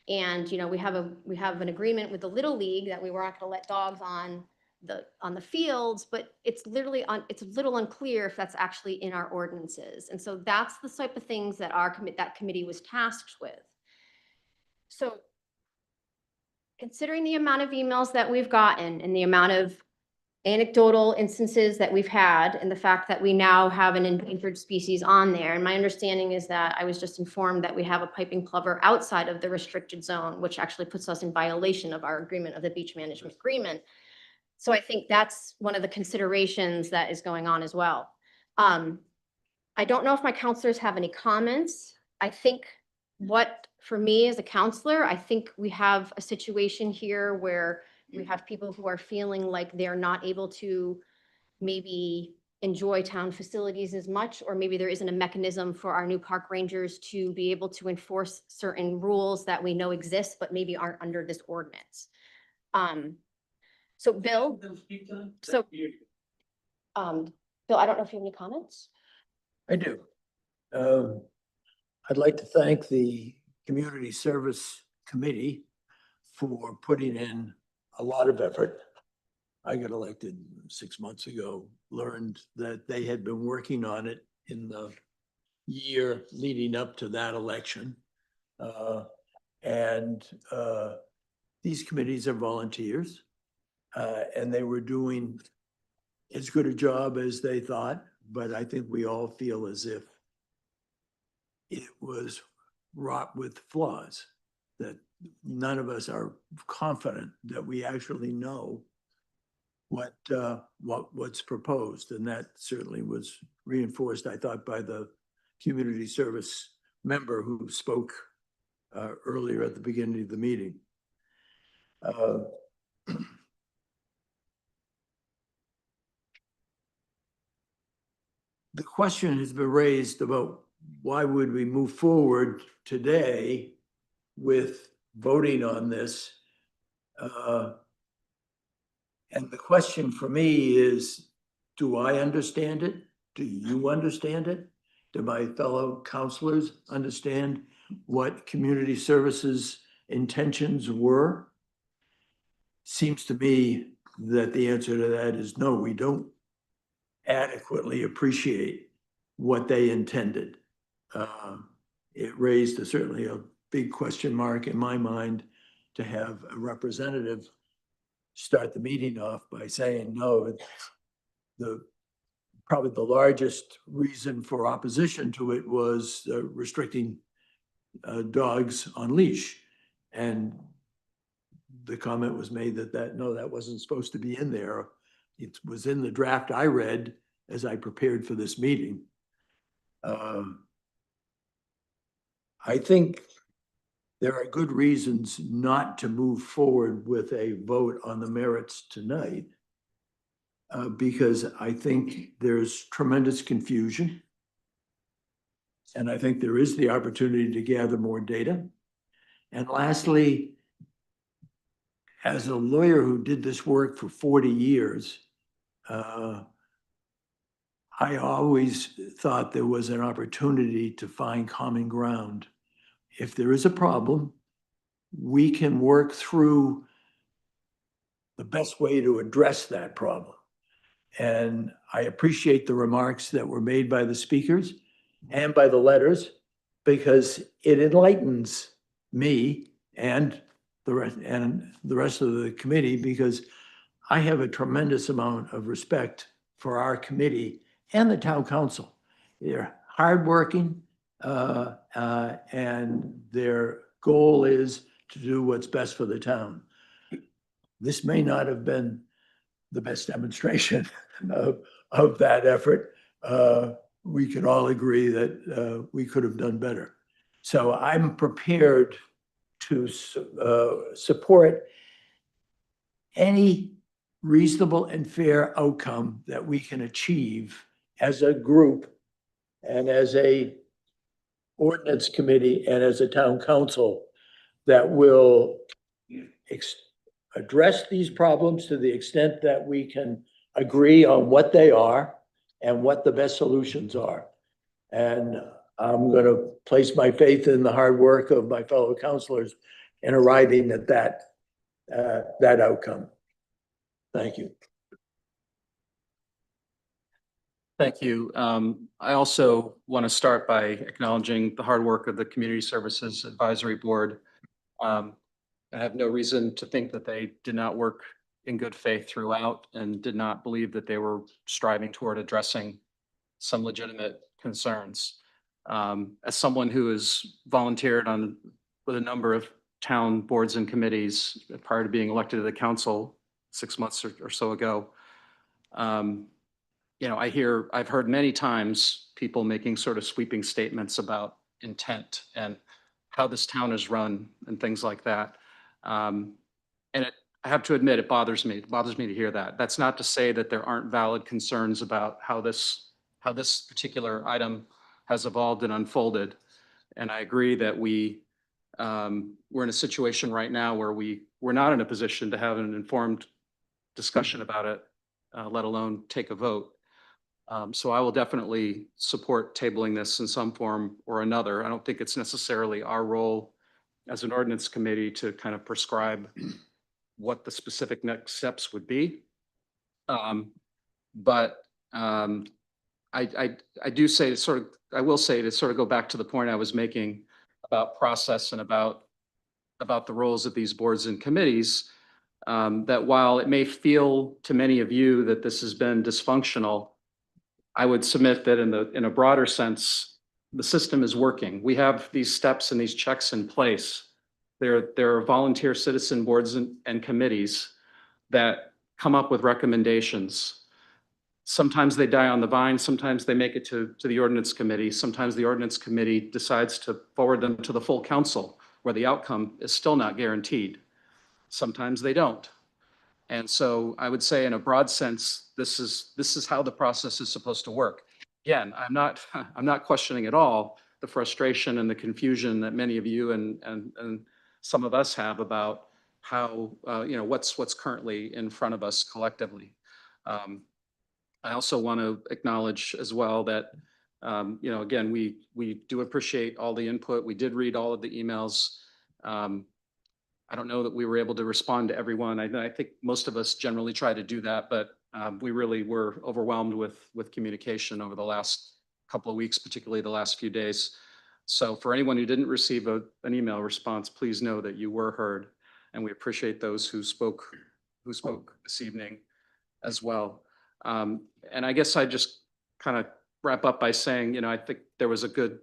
C: And, you know, we have an agreement with the Little League that we were not gonna let dogs on the fields, but it's literally it's a little unclear if that's actually in our ordinances. And so that's the type of things that that committee was tasked with. So considering the amount of emails that we've gotten and the amount of anecdotal instances that we've had and the fact that we now have an endangered species on there, and my understanding is that I was just informed that we have a piping plover outside of the restricted zone, which actually puts us in violation of our agreement of the beach management agreement. So I think that's one of the considerations that is going on as well. I don't know if my counselors have any comments. I think for me as a counselor, I think we have a situation here where we have people who are feeling like they're not able to maybe enjoy town facilities as much, or maybe there isn't a mechanism for our new park rangers to be able to enforce certain rules that we know exist, but maybe aren't under this ordinance. So Bill, Bill, I don't know if you have any comments?
D: I do. I'd like to thank the Community Service Committee for putting in a lot of effort. I got elected 6 months ago, learned that they had been working on it in the year leading up to that election. These committees are volunteers, and they were doing as good a job as they thought, but I think we all feel as if it was wrought with flaws, that none of us are confident that we actually know what's proposed. And that certainly was reinforced, I thought, by the community service member who spoke earlier at the beginning of the meeting. The question has been raised about why would we move forward today with voting on this? And the question for me is, do I understand it? Do you understand it? Do my fellow counselors understand what community services intentions were? Seems to me that the answer to that is no, we don't adequately appreciate what they intended. It raised certainly a big question mark in my mind to have a representative start the meeting off by saying, no, probably the largest reason for opposition to it was restricting dogs on leash. And the comment was made that no, that wasn't supposed to be in there. It was in the draft I read as I prepared for this meeting. I think there are good reasons not to move forward with a vote on the merits tonight, because I think there's tremendous confusion. And I think there is the opportunity to gather more data. And lastly, as a lawyer who did this work for 40 years, I always thought there was an opportunity to find common ground. If there is a problem, we can work through the best way to address that problem. And I appreciate the remarks that were made by the speakers and by the letters, because it enlightens me and the rest of the committee, because I have a tremendous amount of respect for our committee and the town council. They're hardworking, and their goal is to do what's best for the town. This may not have been the best demonstration of that effort. We can all agree that we could have done better. So I'm prepared to support any reasonable and fair outcome that we can achieve as a group and as a ordinance committee and as a town council that will address these problems to the extent that we can agree on what they are and what the best solutions are. And I'm going to place my faith in the hard work of my fellow councilors in arriving at that outcome. Thank you.
J: Thank you. I also want to start by acknowledging the hard work of the Community Services Advisory Board. I have no reason to think that they did not work in good faith throughout and did not believe that they were striving toward addressing some legitimate concerns. As someone who has volunteered with a number of town boards and committees prior to being elected to the council 6 months or so ago, I've heard many times people making sort of sweeping statements about intent and how this town is run and things like that. I have to admit, it bothers me. It bothers me to hear that. That's not to say that there aren't valid concerns about how this particular item has evolved and unfolded. And I agree that we're in a situation right now where we're not in a position to have an informed discussion about it, let alone take a vote. So I will definitely support tabling this in some form or another. I don't think it's necessarily our role as an ordinance committee to kind of prescribe what the specific next steps would be. But I do say I will say to sort of go back to the point I was making about process and about the roles of these boards and committees, that while it may feel to many of you that this has been dysfunctional, I would submit that in a broader sense, the system is working. We have these steps and these checks in place. There are volunteer citizen boards and committees that come up with recommendations. Sometimes they die on the vine, sometimes they make it to the ordinance committee. Sometimes the ordinance committee decides to forward them to the full council, where the outcome is still not guaranteed. Sometimes they don't. And so I would say in a broad sense, this is how the process is supposed to work. Again, I'm not questioning at all the frustration and the confusion that many of you and some of us have about how, what's currently in front of us collectively. I also want to acknowledge as well that, again, we do appreciate all the input. We did read all of the emails. I don't know that we were able to respond to everyone. I think most of us generally try to do that, but we really were overwhelmed with communication over the last couple of weeks, particularly the last few days. So for anyone who didn't receive an email response, please know that you were heard, and we appreciate those who spoke this evening as well. And I guess I just kind of wrap up by saying, you know, I think there was a good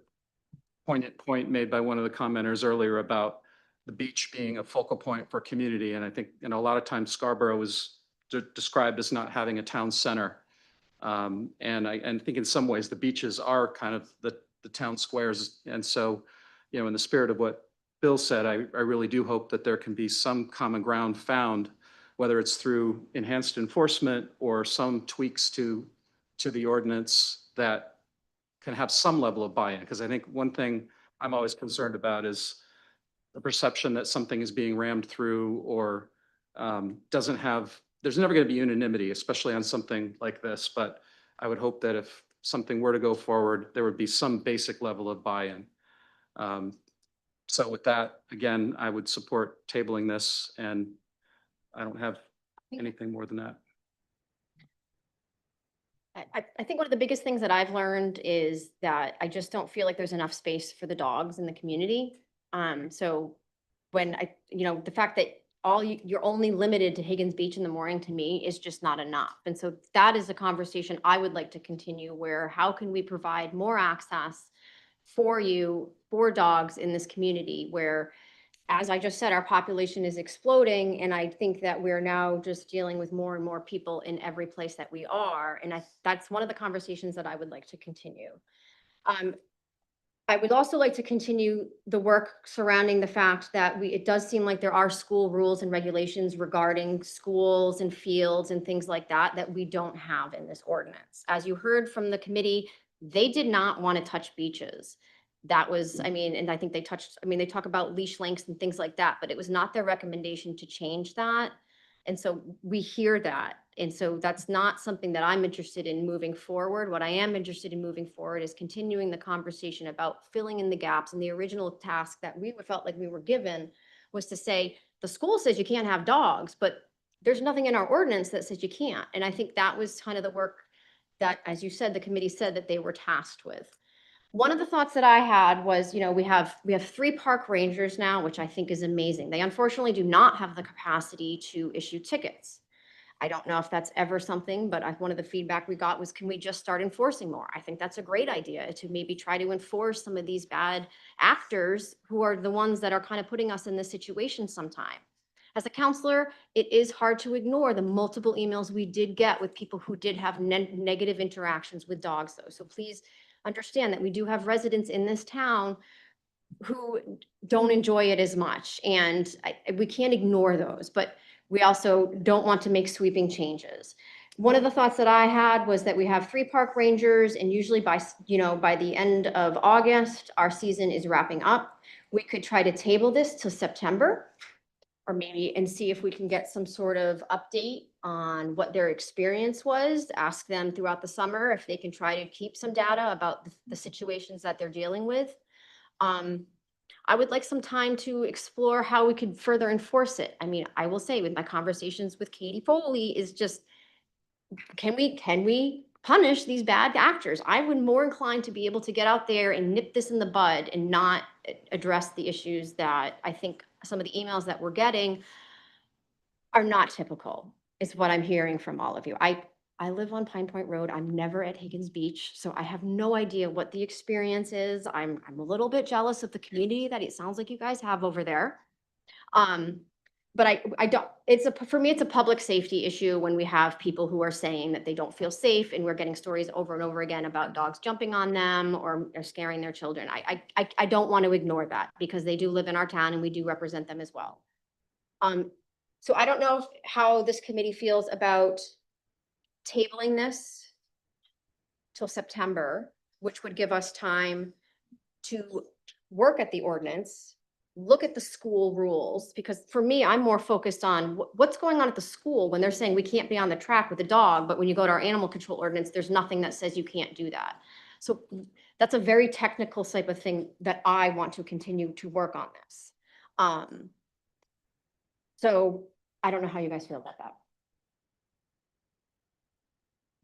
J: poignant point made by one of the commenters earlier about the beach being a focal point for community. And I think, you know, a lot of times Scarborough is described as not having a town center. And I think in some ways the beaches are kind of the town squares. And so, you know, in the spirit of what Bill said, I really do hope that there can be some common ground found, whether it's through enhanced enforcement or some tweaks to the ordinance that can have some level of buy-in. Because I think one thing I'm always concerned about is the perception that something is being rammed through or there's never going to be unanimity, especially on something like this. But I would hope that if something were to go forward, there would be some basic level of buy-in. So with that, again, I would support tabling this, and I don't have anything more than that.
C: I think one of the biggest things that I've learned is that I just don't feel like there's enough space for the dogs in the community. So when the fact that you're only limited to Higgins Beach in the morning, to me is just not enough. And so that is a conversation I would like to continue, where how can we provide more access for dogs in this community, where, as I just said, our population is exploding. And I think that we're now just dealing with more and more people in every place that we are. And that's one of the conversations that I would like to continue. I would also like to continue the work surrounding the fact that it does seem like there are school rules and regulations regarding schools and fields and things like that that we don't have in this ordinance. As you heard from the committee, they did not want to touch beaches. That was, and I think they talk about leash lengths and things like that, but it was not their recommendation to change that. And so we hear that. And so that's not something that I'm interested in moving forward. What I am interested in moving forward is continuing the conversation about filling in the gaps. And the original task that we felt like we were given was to say, the school says you can't have dogs, but there's nothing in our ordinance that says you can't. And I think that was kind of the work that, as you said, the committee said that they were tasked with. One of the thoughts that I had was, we have 3 park rangers now, which I think is amazing. They unfortunately do not have the capacity to issue tickets. I don't know if that's ever something, but one of the feedback we got was, can we just start enforcing more? I think that's a great idea, to maybe try to enforce some of these bad actors who are the ones that are kind of putting us in this situation sometime. As a counselor, it is hard to ignore the multiple emails we did get with people who did have negative interactions with dogs, though. So please understand that we do have residents in this town who don't enjoy it as much, and we can't ignore those, but we also don't want to make sweeping changes. One of the thoughts that I had was that we have 3 park rangers, and usually by the end of August, our season is wrapping up. We could try to table this till September, or maybe, and see if we can get some sort of update on what their experience was. Ask them throughout the summer if they can try to keep some data about the situations that they're dealing with. I would like some time to explore how we could further enforce it. I will say, with my conversations with Katie Foley, is just, can we punish these bad actors? I would more inclined to be able to get out there and nip this in the bud and not address the issues that I think some of the emails that we're getting are not typical, is what I'm hearing from all of you. I live on Pine Point Road. I'm never at Higgins Beach, so I have no idea what the experience is. I'm a little bit jealous of the community that it sounds like you guys have over there. But I don't, for me, it's a public safety issue when we have people who are saying that they don't feel safe, and we're getting stories over and over again about dogs jumping on them or scaring their children. I don't want to ignore that, because they do live in our town and we do represent them as well. So I don't know how this committee feels about tabling this till September, which would give us time to work at the ordinance, look at the school rules, because for me, I'm more focused on what's going on at the school when they're saying we can't be on the track with a dog, but when you go to our animal control ordinance, there's nothing that says you can't do that. So that's a very technical type of thing that I want to continue to work on this. So I don't know how you guys feel about that.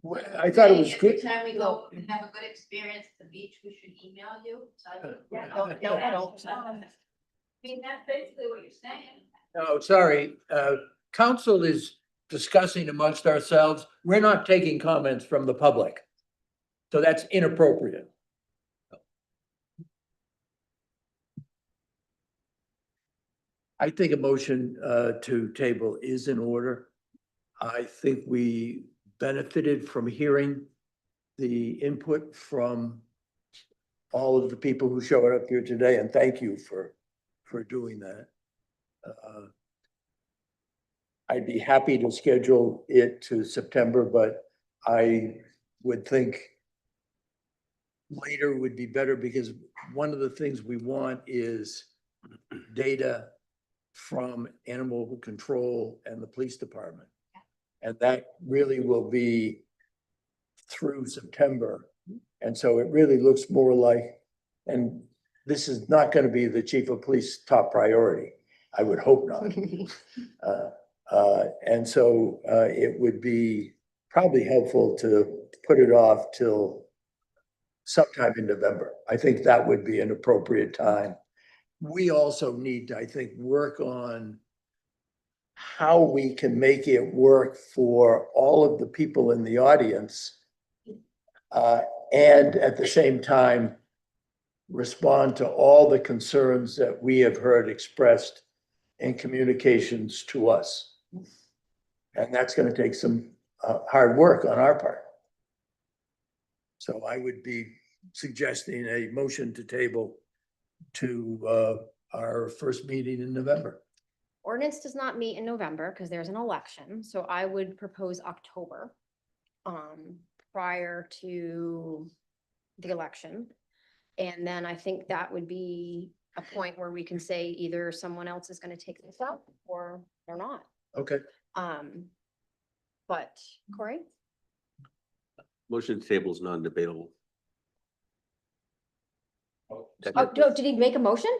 D: Well, I thought it was good.
N: time we go and have a good experience at the beach, we should email you. I mean, that's basically what you're saying.
D: No, sorry, council is discussing amongst ourselves. We're not taking comments from the public. So that's inappropriate. I think a motion to table is in order. I think we benefited from hearing the input from all of the people who showed up here today, and thank you for doing that. I'd be happy to schedule it to September, but I would think later would be better, because one of the things we want is data from animal control and the police department. And that really will be through September. And so it really looks more like, and this is not going to be the chief of police top priority. I would hope not. And so it would be probably helpful to put it off till sometime in November. I think that would be an appropriate time. We also need to, I think, work on how we can make it work for all of the people in the audience. And at the same time, respond to all the concerns that we have heard expressed in communications to us. And that's going to take some hard work on our part. So I would be suggesting a motion to table to our first meeting in November.
C: Ordinance does not meet in November because there's an election, so I would propose October, prior to the election. And then I think that would be a point where we can say either someone else is going to take this up or they're not.
D: Okay.
C: But Corey?
I: Motion to table is non-debatable.
C: Oh, no, did he make a motion?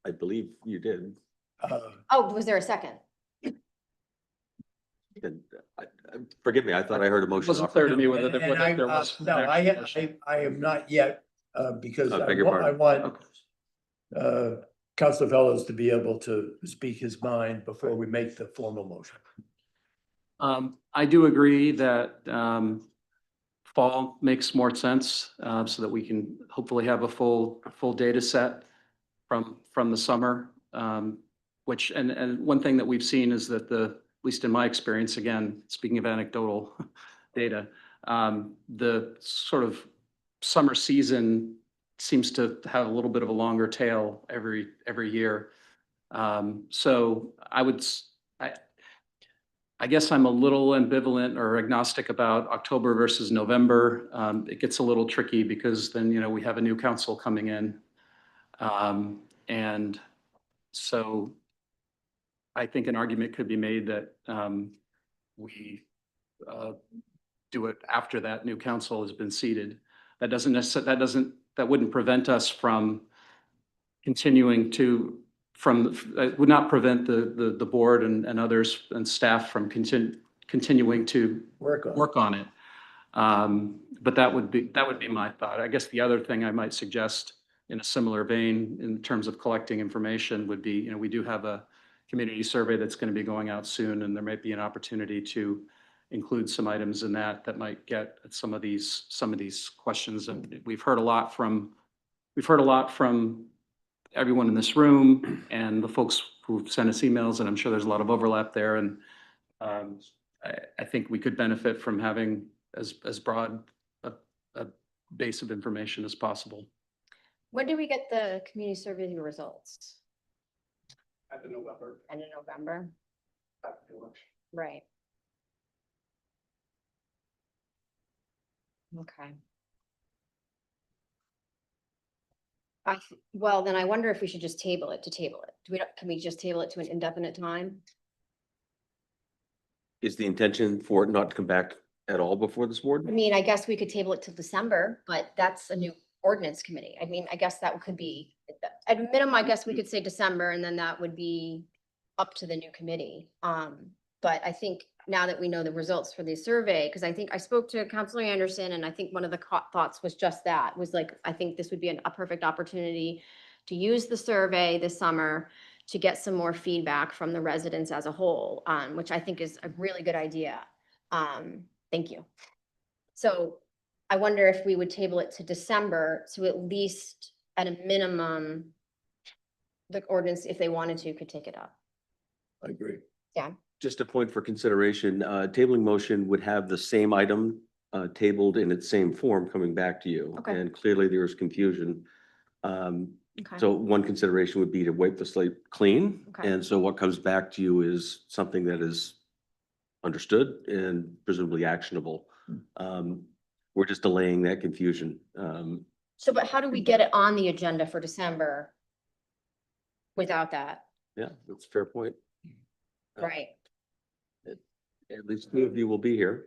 I: I believe you did.
C: Oh, was there a second?
I: And forgive me, I thought I heard a motion.
J: Wasn't clear to me whether
D: And
J: there was.
D: no, I am not yet, because
I: Oh,
D: I
I: beg your pardon.
D: want Councilor Fellows to be able to speak his mind before we make the formal motion.
J: I do agree that fall makes more sense, so that we can hopefully have a full data set from the summer. Which, and one thing that we've seen is that at least in my experience, again, speaking of anecdotal data, the sort of summer season seems to have a little bit of a longer tail every year. So I guess I'm a little ambivalent or agnostic about October versus November. It gets a little tricky because then, we have a new council coming in. And so I think an argument could be made that we do it after that new council has been seated. That wouldn't prevent us from continuing to, would not prevent the board and others and staff from continuing to work on it. But that would be my thought. I guess the other thing I might suggest in a similar vein in terms of collecting information would be, we do have a community survey that's going to be going out soon, and there might be an opportunity to include some items in that might get at some of these questions. And we've heard a lot from everyone in this room and the folks who've sent us emails, and I'm sure there's a lot of overlap there. And I think we could benefit from having as broad a base of information as possible.
C: When do we get the community survey results?
R: End of November.
C: End of November? Right. Okay. Well, then I wonder if we should just table it. Can we just table it to an indefinite time?
I: Is the intention for it not to come back at all before this board?
C: I mean, I guess we could table it till December, but that's a new ordinance committee. I mean, I guess that could be, at a minimum, I guess we could say December, and then that would be up to the new committee. But I think now that we know the results for the survey, because I think I spoke to Counselor Anderson, and I think one of the thoughts was just that, was like, I think this would be a perfect opportunity to use the survey this summer to get some more feedback from the residents as a whole, which I think is a really good idea. Thank you. So I wonder if we would table it to December, to at least at a minimum, the ordinance, if they wanted to, could take it up.
D: I agree.
C: Yeah.
I: Just a point for consideration, tabling motion would have the same item tabled in its same form coming back to you.
C: Okay.
I: And clearly there is confusion.
C: Okay.
I: So one consideration would be to wipe the slate clean.
C: Okay.
I: And so what comes back to you is something that is understood and presumably actionable. We're just delaying that confusion.
C: So, but how do we get it on the agenda for December without that?
I: Yeah, that's a fair point.
C: Right.
I: At least two of you will be here.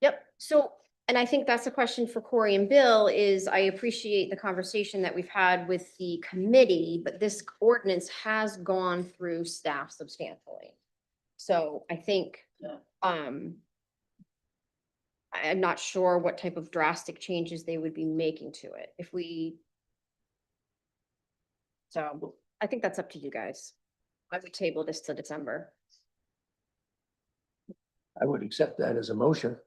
C: Yep. So, and I think that's a question for Corey and Bill, is I appreciate the conversation that we've had with the committee, but this ordinance has gone through staff substantially. So I think, I'm not sure what type of drastic changes they would be making to it if we. So I think that's up to you guys. I would table this to December.
D: I would accept that as a motion.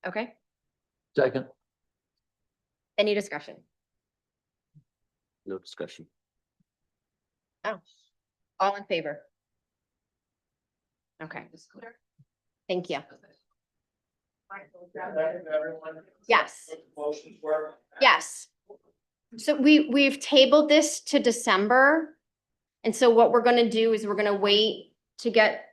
C: Okay,
D: Second.
C: any discussion?
I: No discussion.
C: Oh, all in favor? Okay. Thank you. Yes. Yes. So we've tabled this to December. And so what we're gonna do is we're gonna wait to get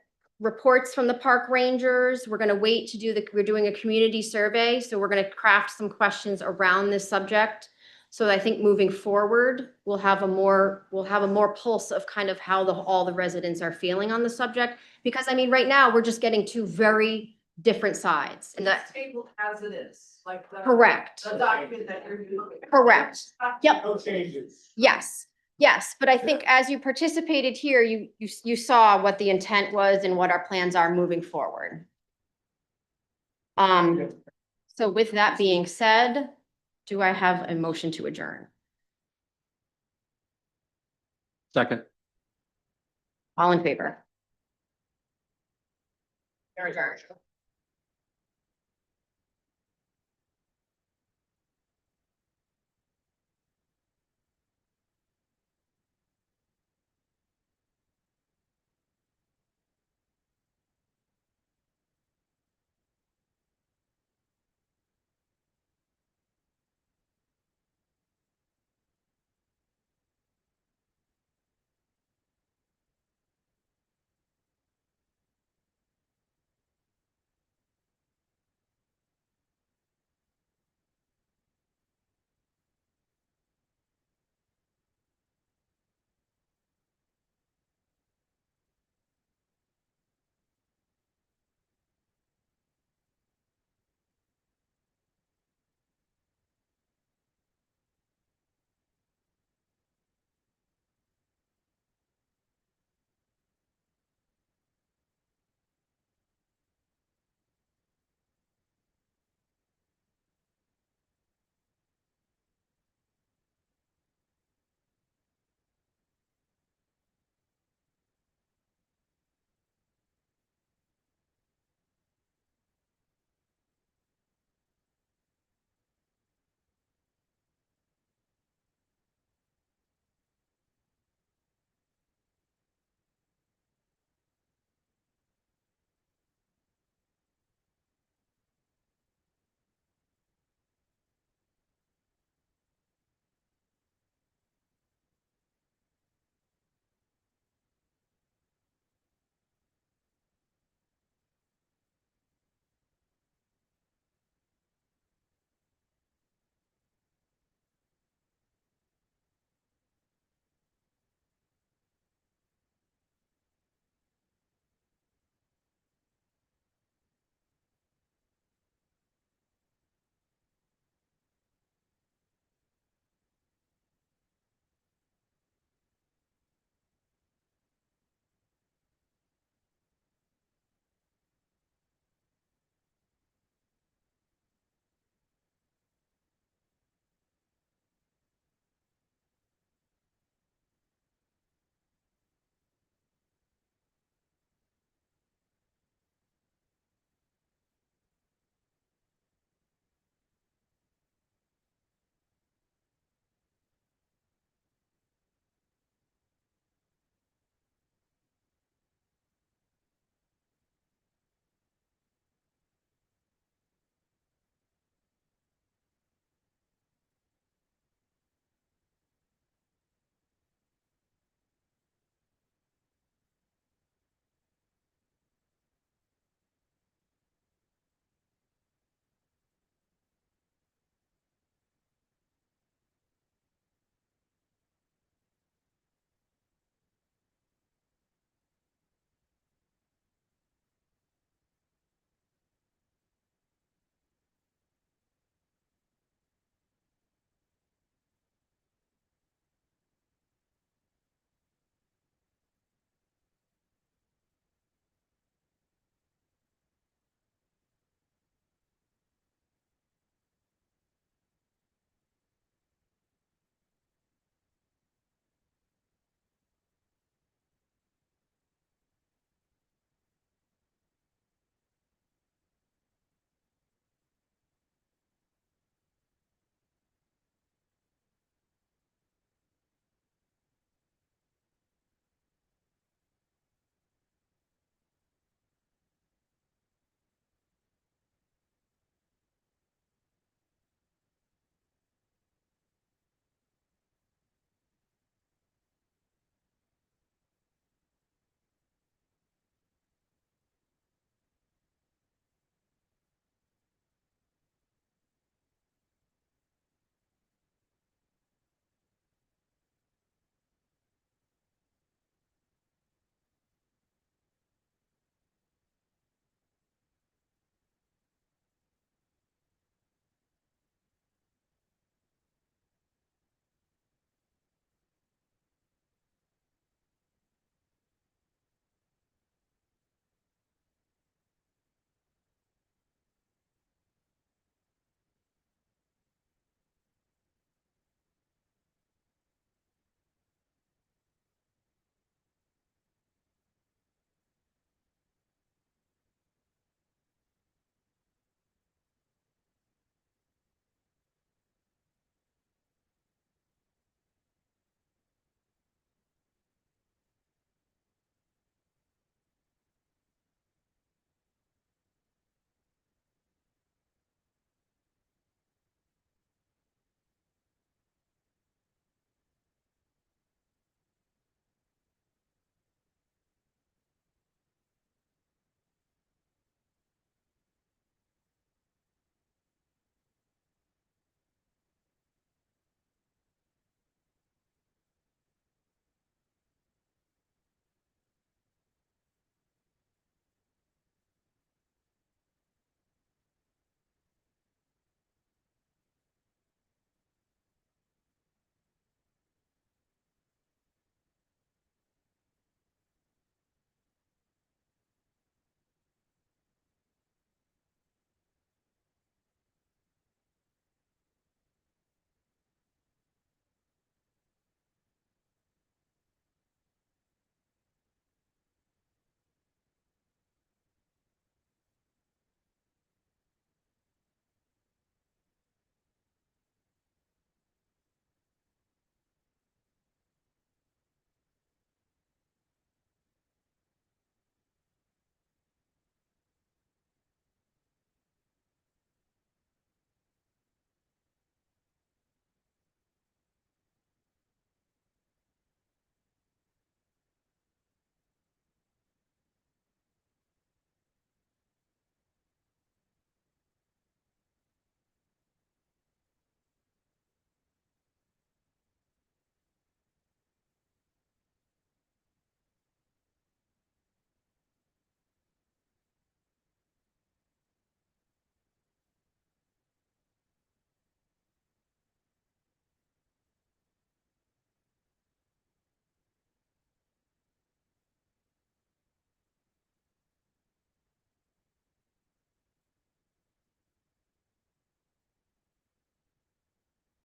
C: reports from the park rangers. We're gonna wait to do we're doing a community survey. So we're gonna craft some questions around this subject. So I think moving forward, we'll have a more pulse of kind of how all the residents are feeling on the subject. Because I mean, right now, we're just getting two very different sides. And that,
M: Table as it is, like
C: correct,
M: document that you're using.
C: correct. Yep.
D: No changes.
C: Yes, yes, but I think as you participated here, you saw what the intent was and what our plans are moving forward. So with that being said, do I have a motion to adjourn?
J: Second.
C: All in favor? You're adjourned.